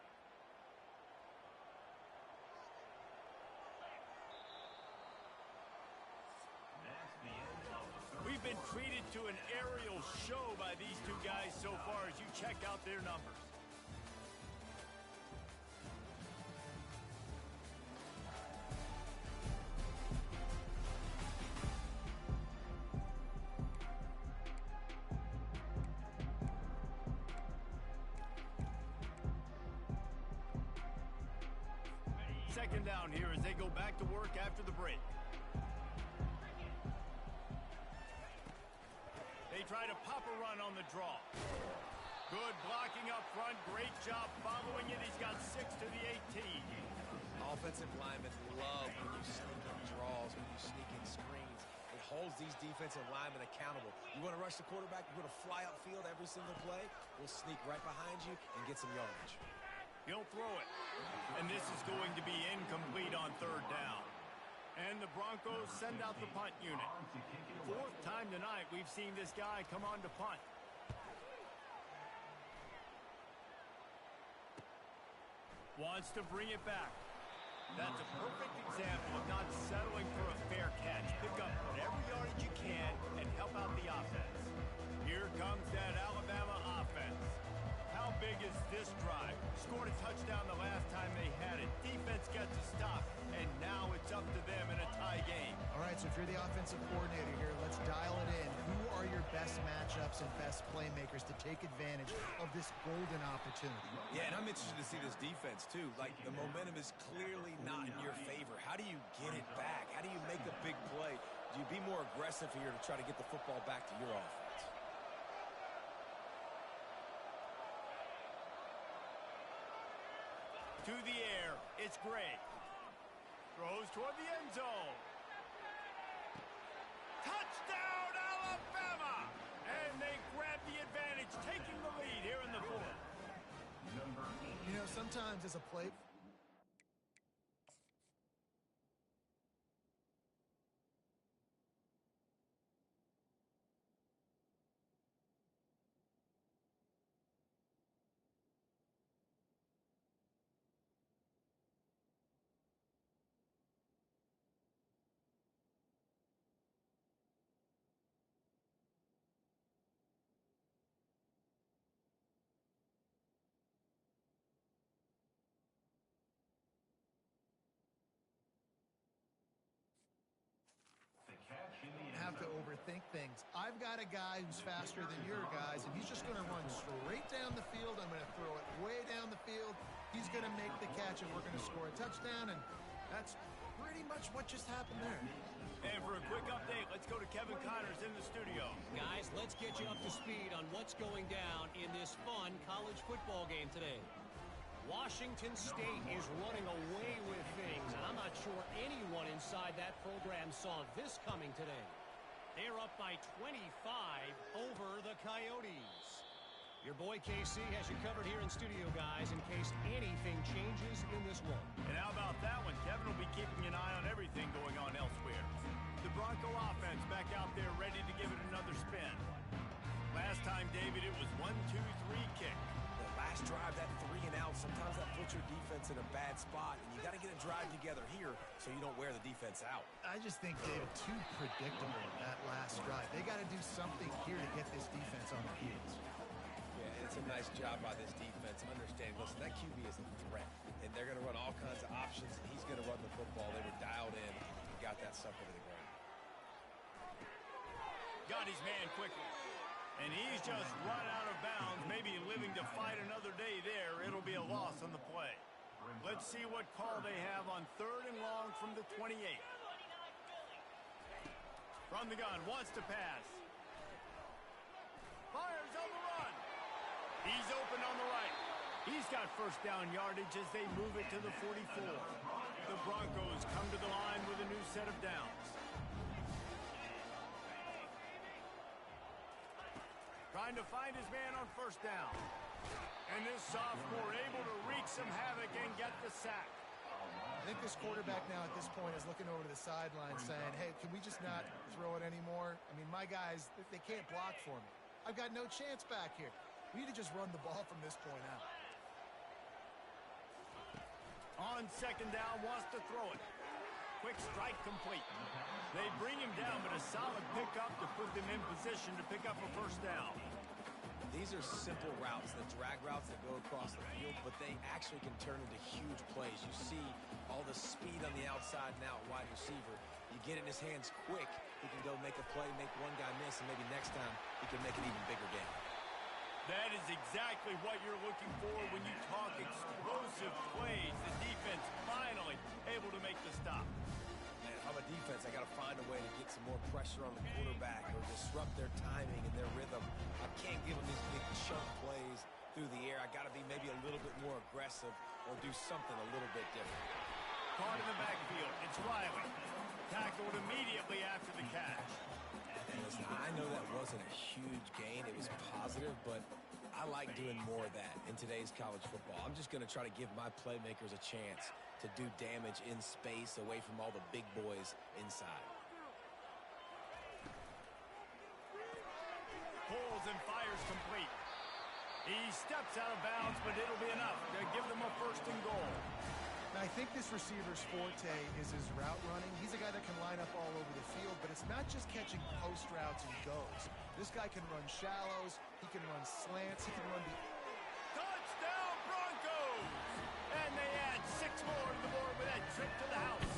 That's the end of the third. We've been treated to an aerial show by these two guys so far as you check out their numbers. Second down here as they go back to work after the break. They try to pop a run on the draw. Good blocking up front. Great job following it. He's got 6 to the 18. Offensive linemen love when you sneak in draws, when you sneak in screens. It holds these defensive linemen accountable. You want to rush the quarterback, you want to fly upfield every single play, we'll sneak right behind you and get some yardage. He'll throw it. And this is going to be incomplete on third down. And the Broncos send out the punt unit. 4th time tonight we've seen this guy come on to punt. Wants to bring it back. That's a perfect example of not settling for a fair catch. Pick up whatever yardage you can and help out the offense. Here comes that Alabama offense. How big is this drive? Scored a touchdown the last time they had it. Defense gets a stop, and now it's up to them in a tie game. All right, so if you're the offensive coordinator here, let's dial it in. Who are your best matchups and best playmakers to take advantage of this golden opportunity? Yeah, and I'm interested to see this defense, too. Like, the momentum is clearly not in your favor. How do you get it back? How do you make a big play? Do you be more aggressive here to try to get the football back to your offense? To the air, it's Gray. Throws toward the end zone. Touchdown, Alabama! And they grab the advantage, taking the lead here in the 4th. You know, sometimes as a play... have to overthink things. I've got a guy who's faster than your guys, and he's just going to run straight down the field. I'm going to throw it way down the field. He's going to make the catch, and we're going to score a touchdown, and that's pretty much what just happened there. And for a quick update, let's go to Kevin Connors in the studio. Guys, let's get you up to speed on what's going down in this fun college football game today. Washington State is running away with things, and I'm not sure anyone inside that program saw this coming today. They're up by 25 over the Coyotes. Your boy KC has you covered here in studio, guys, in case anything changes in this one. And how about that one? Kevin will be keeping an eye on everything going on elsewhere. The Bronco offense back out there ready to give it another spin. Last time, David, it was 1-2-3 kick. Last last drive, that 3 and out, sometimes that puts your defense in a bad spot, and you got to get a drive together here so you don't wear the defense out. I just think, David, too predictable that last drive. They got to do something here to get this defense on their heels. Yeah, and it's a nice job by this defense understanding, listen, that QB is a threat, and they're going to run all kinds of options, and he's going to run the football. They were dialed in and got that sucker to the ground. Got his man quickly. And he's just run out of bounds, maybe living to fight another day there. It'll be a loss on the play. Let's see what call they have on 3rd and long from the 28. From the gun, wants to pass. Fires on the run. He's open on the right. He's got first down yardage as they move it to the 44. The Broncos come to the line with a new set of downs. Trying to find his man on first down. And this sophomore able to wreak some havoc and get the sack. I think this quarterback now at this point is looking over to the sideline saying, hey, can we just not throw it anymore? I mean, my guys, they can't block for me. I've got no chance back here. We need to just run the ball from this point out. On 2nd down, wants to throw it. Quick strike complete. They bring him down, but a solid pickup to put them in position to pick up a first down. These are simple routes, the drag routes that go across the field, but they actually can turn into huge plays. You see all the speed on the outside now at wide receiver. You get it in his hands quick, he can go make a play, make one guy miss, and maybe next time he can make an even bigger game. That is exactly what you're looking for when you talk explosive plays. The defense finally able to make the stop. Man, if I'm a defense, I got to find a way to get some more pressure on the quarterback or disrupt their timing and their rhythm. I can't give them these big chunk plays through the air. I got to be maybe a little bit more aggressive or do something a little bit different. Caught in the backfield. It's Riley. Tackled immediately after the catch. And listen, I know that wasn't a huge gain. It was positive, but I like doing more of that in today's college football. I'm just going to try to give my playmakers a chance to do damage in space away from all the big boys inside. Pulls and fires complete. He steps out of bounds, but it'll be enough to give them a 1st and goal. Now, I think this receiver's forte is his route running. He's a guy that can line up all over the field, but it's not just catching post routes and goes. This guy can run shallows, he can run slants, he can run the... Touchdown Broncos! And they add 6 more to the board with that trip to the house.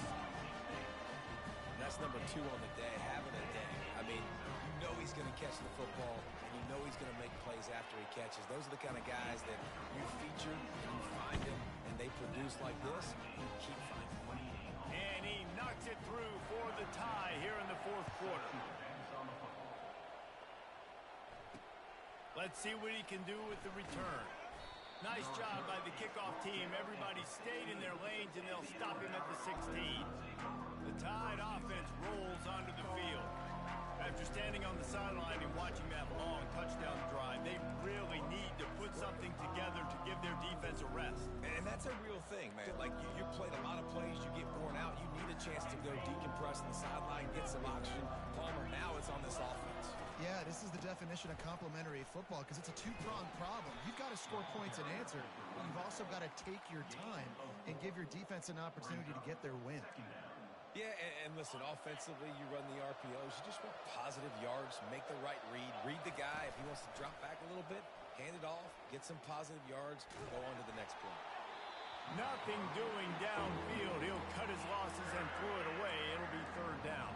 That's number 2 on the day, having a day. I mean, you know he's going to catch the football, and you know he's going to make plays after he catches. Those are the kind of guys that you feature, and you find them, and they produce like this, you keep finding them. And he knocks it through for the tie here in the 4th quarter. Let's see what he can do with the return. Nice job by the kickoff team. Everybody stayed in their lanes, and they'll stop him at the 16. The Tide offense rolls onto the field. After standing on the sideline and watching that long touchdown drive, they really need to put something together to give their defense a rest. And that's a real thing, man. Like, you played a lot of plays, you get worn out, you need a chance to go decompress on the sideline, get some oxygen. Palmer, now it's on this offense. Yeah, this is the definition of complementary football because it's a 2-pronged problem. You've got to score points and answer, but you've also got to take your time and give your defense an opportunity to get their win. Yeah, and listen, offensively, you run the RPOs. You just want positive yards, make the right read the guy. If he wants to drop back a little bit, hand it off, get some positive yards, go on to the next play. Nothing doing downfield. He'll cut his losses and throw it away. It'll be 3rd down.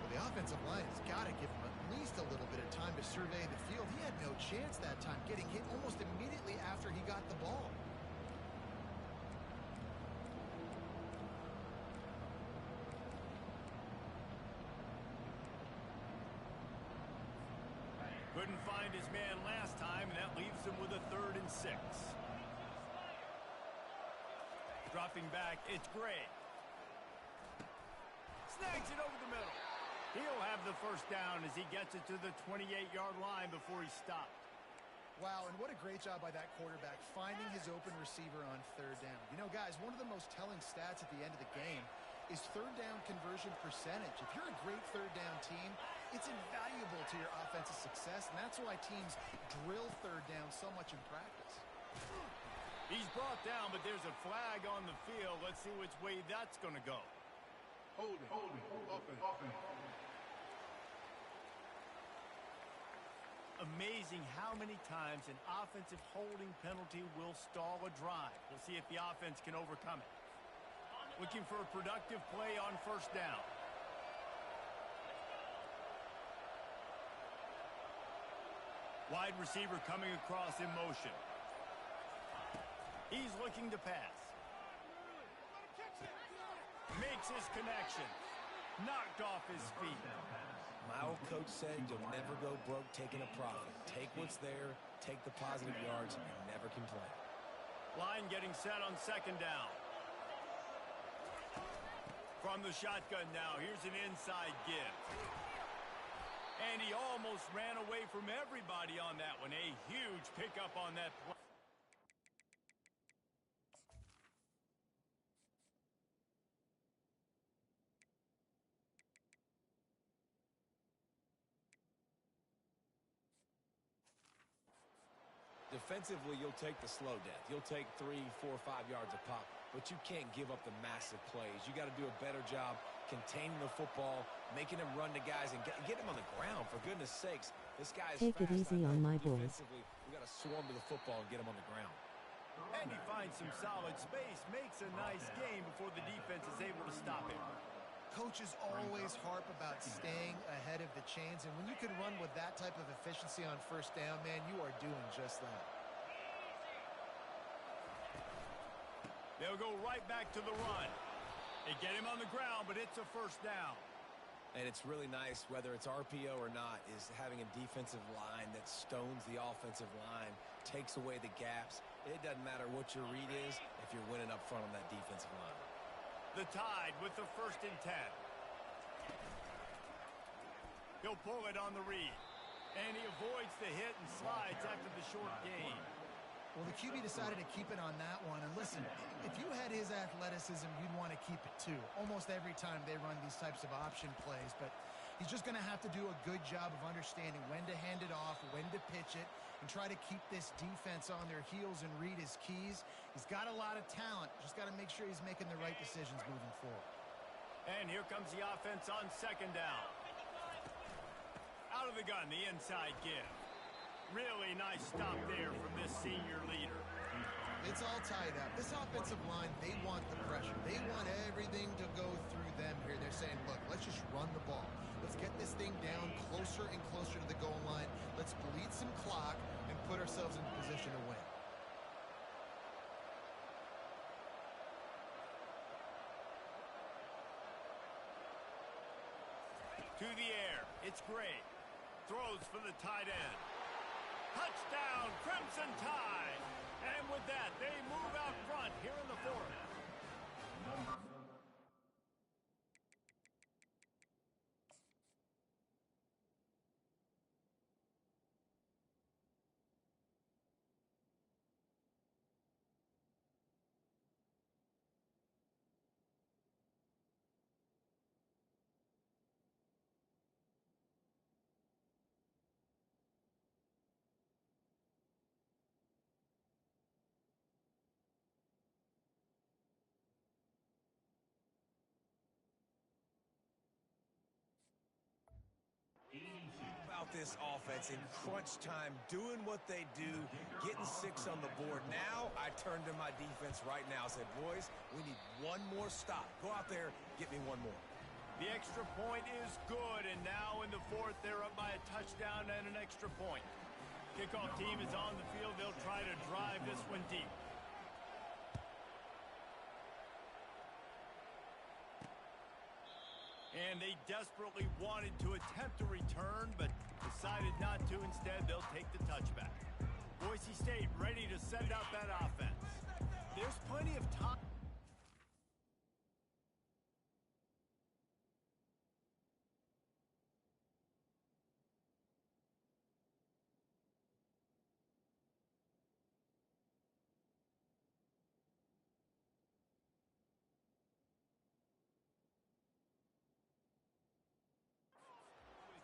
Well, the offensive line has got to give him at least a little bit of time to survey the field. He had no chance that time, getting hit almost immediately after he got the ball. Couldn't find his man last time, and that leaves him with a 3rd and 6. Dropping back, it's Gray. Snags it over the middle. He'll have the first down as he gets it to the 28-yard line before he stopped. Wow, and what a great job by that quarterback, finding his open receiver on 3rd down. You know, guys, one of the most telling stats at the end of the game is 3rd down conversion percentage. If you're a great 3rd down team, it's invaluable to your offensive success, and that's why teams drill 3rd down so much in practice. He's brought down, but there's a flag on the field. Let's see which way that's going to go. Hold it. Offense. Amazing how many times an offensive holding penalty will stall a drive. We'll see if the offense can overcome it. Looking for a productive play on first down. Wide receiver coming across in motion. He's looking to pass. Makes his connection. Knocked off his feet. My old coach said you'll never go broke taking a profit. Take what's there, take the positive yards, and never complain. Line getting set on second down. From the shotgun now, here's an inside give. And he almost ran away from everybody on that one. A huge pickup on that play. Defensively, you'll take the slow death. You'll take 3, 4, 5 yards a pop, but you can't give up the massive plays. You got to do a better job containing the football, making him run to guys, and get him on the ground, for goodness sakes. This guy is Take fast. it easy on my boys. Defensively, we got to swarm to the football and get him on the ground. And he finds some solid space, makes a nice gain before the defense is able to stop him. Coaches always harp about staying ahead of the chains, and when you can run with that type of efficiency on first down, man, you are doing just that. They'll go right back to the run. They get him on the ground, but it's a first down. And it's really nice, whether it's RPO or not, is having a defensive line that stones the offensive line, takes away the gaps. It doesn't matter what your read is if you're winning up front on that defensive line. The Tide with the 1st and 10. He'll pull it on the read. And he avoids the hit and slides after the short gain. Well, the QB decided to keep it on that one. And listen, if you had his athleticism, you'd want to keep it too. Almost every time they run these types of option plays. But he's just going to have to do a good job of understanding when to hand it off, when to pitch it, and try to keep this defense on their heels and read his keys. He's got a lot of talent. Just got to make sure he's making the right decisions moving forward. And here comes the offense on second down. Out of the gun, the inside give. Really nice stop there from this senior leader. It's all tied up. This offensive line, they want the pressure. They want everything to go through them here. They're saying, look, let's just run the ball. Let's get this thing down closer and closer to the goal line. Let's bleed some clock and put ourselves in position to win. To the air, it's Gray. Throws for the tight end. Touchdown, Crimson Tide! And with that, they move out front here in the 4th. About this offense in crunch time, doing what they do, getting 6 on the board. Now I turn to my defense right now. I said, boys, we need one more stop. Go out there, get me one more. The extra point is good, and now in the 4th, they're up by a touchdown and an extra point. Kickoff team is on the field. They'll try to drive this one deep. And they desperately wanted to attempt a return, but decided not to. Instead, they'll take the touchback. Boise State ready to send out that offense. There's plenty of time.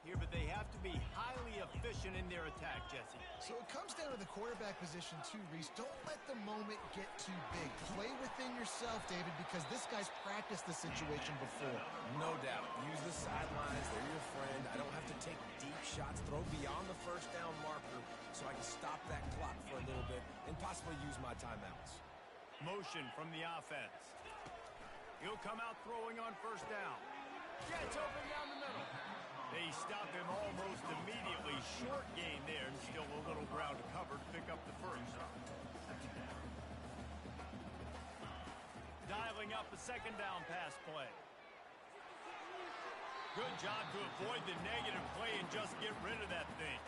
Here but they have to be highly efficient in their attack, Jesse. So it comes down to the quarterback position too, Reese. Don't let the moment get too big. Play within yourself, David, because this guy's practiced the situation before. No doubt. Use the sidelines. They're your friend. I don't have to take deep shots. Throw beyond the first down marker so I can stop that clock for a little bit and possibly use my timeouts. Motion from the offense. He'll come out throwing on first down. Gets open down the middle. They stop him almost immediately. Short gain there, and still a little ground to cover to pick up the first. Dialing up a second down pass play. Good job to avoid the negative play and just get rid of that thing.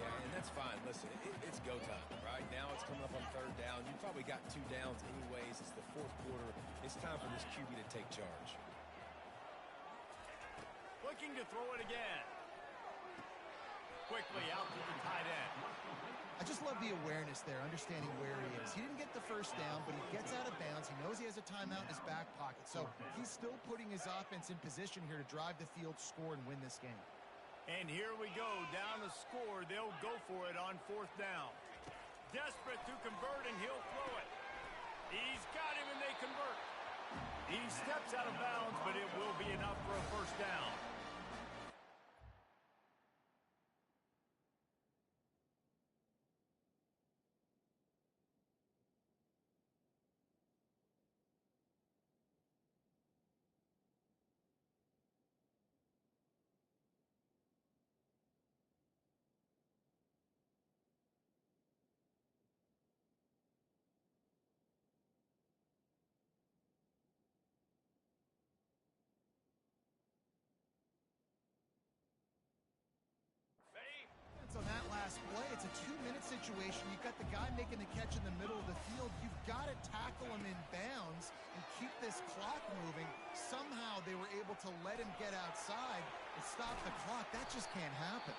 Yeah, and that's fine. Listen, it's go time, right? Now it's coming up on third down. You probably got 2 downs anyways. It's the fourth quarter. It's time for this QB to take charge. Looking to throw it again. Quickly out to the tight end. I just love the awareness there, understanding where he is. He didn't get the first down, but he gets out of bounds. He knows he has a timeout in his back pocket. So he's still putting his offense in position here to drive the field, score, and win this game. And here we go, down a score. They'll go for it on fourth down. Desperate to convert, and he'll throw it. He's got him, and they convert. He steps out of bounds, but it will be enough for a first down. So that last play, it's a 2-minute situation. You've got the guy making the catch in the middle of the field. You've got to tackle him in bounds and keep this clock moving. Somehow they were able to let him get outside and stop the clock. That just can't happen.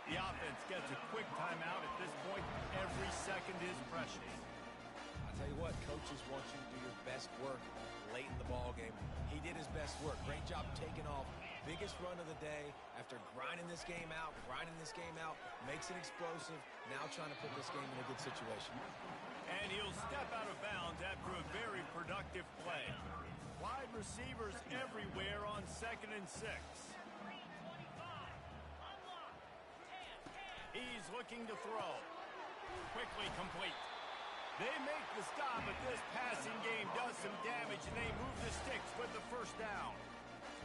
The offense gets a quick timeout at this point. Every second is precious. I'll tell you what, coaches want you to do your best work late in the ball game. He did his best work. Great job taking off. Biggest run of the day after grinding this game out, makes it explosive, now trying to put this game in a good situation. And he'll step out of bounds after a very productive play. Wide receivers everywhere on 2nd and 6. He's looking to throw. Quickly complete. They make the stop, but this passing game does some damage, and they move the sticks with the first down.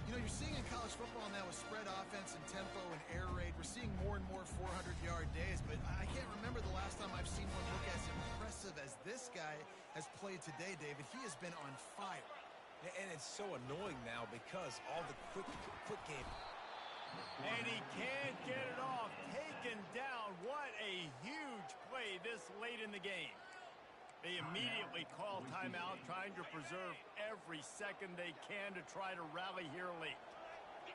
You know, you're seeing in college football now with spread offense and tempo and air raid, we're seeing more and more 400-yard days, but I can't remember the last time I've seen one look as impressive as this guy has played today, David. He has been on fire. And it's so annoying now because all the quick game. And he can't get it off. Taken down. What a huge play this late in the game. They immediately call timeout, trying to preserve every second they can to try to rally here late.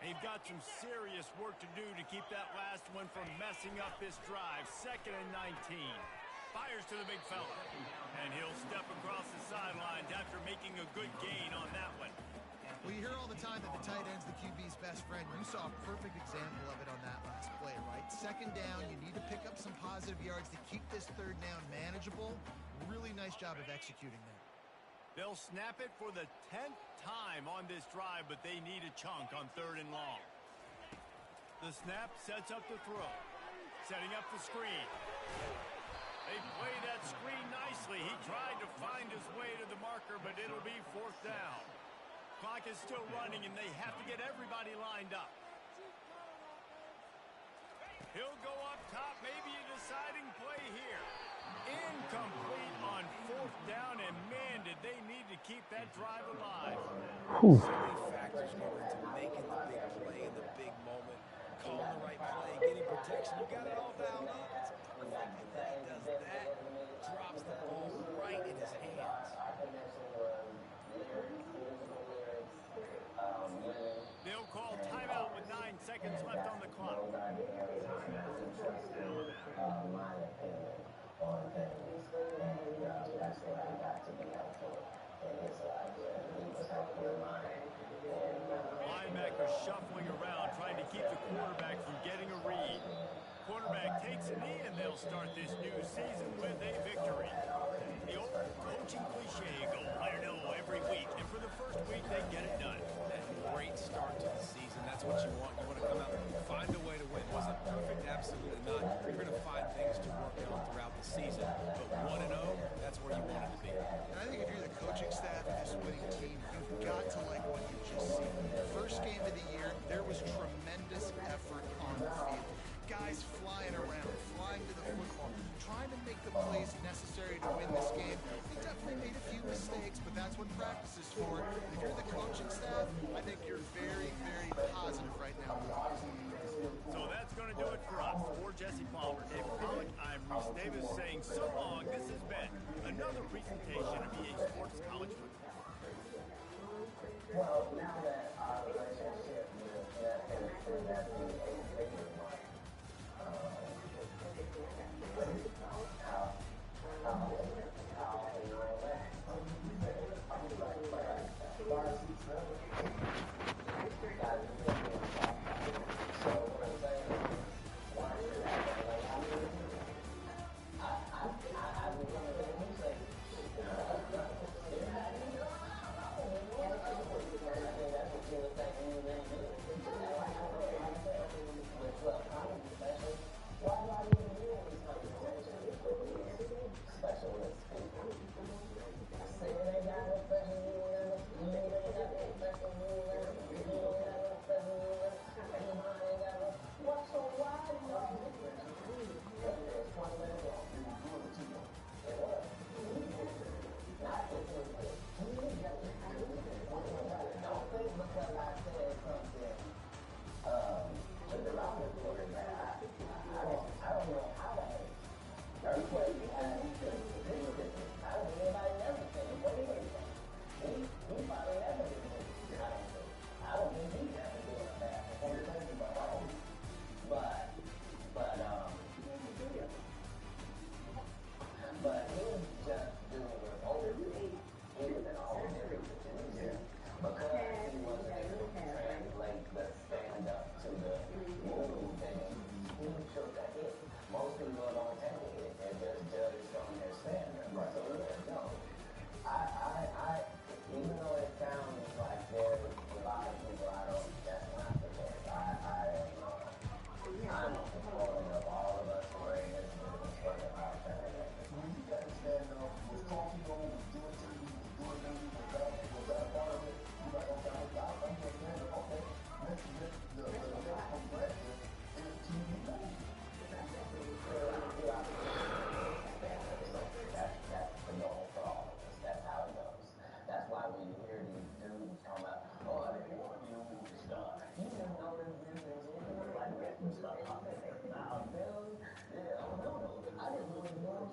They've got some serious work to do to keep that last one from messing up this drive. 2nd and 19. Fires to the big fella. And he'll step across the sidelines after making a good gain on that one. Well, you hear all the time that the tight end's the QB's best friend. You saw a perfect example of it on that last play, right? 2nd down, you need to pick up some positive yards to keep this 3rd down manageable. Really nice job of executing that. They'll snap it for the 10th time on this drive, but they need a chunk on 3rd and long. The snap sets up the throw. Setting up the screen. They play that screen nicely. He tried to find his way to the marker, but it'll be 4th down. Clock is still running, and they have to get everybody lined up. He'll go up top, maybe a deciding play here. Incomplete on 4th down, and man, did they need to keep that drive alive. So many factors go into making the big play in the big moment, calling the right play, getting protection. You got it all dialed up. It's perfect, and then he does that, drops the ball right in his hands. They'll call timeout with 9 seconds left on the clock. Linebackers shuffling around, trying to keep the quarterback from getting a read. Quarterback takes a knee, and they'll start this new season with a victory. The old coaching cliche, go 1-0 every week, and for the first week, they get it done. A great start to the season. That's what you want. You want to come out and find a way to win. Was it perfect? Absolutely not. You're going to find things to work on throughout the season. But 1-0, that's where you want it to be. And I think if you're the coaching staff of this winning team, you've got to like what you just seen. First game of the year, there was tremendous effort on the field. Guys flying around, flying to the football, trying to make the plays necessary to win this game. They definitely made a few mistakes, but that's what practice is for. And if you're the coaching staff, I think you're very, very positive right now. So that's going to do it for us. For Jesse Palmer, Dave Pollock, I'm Reese Davis saying so long. This has been another presentation of EA Sports College Football. Well, now that our relationship with that I didn't really know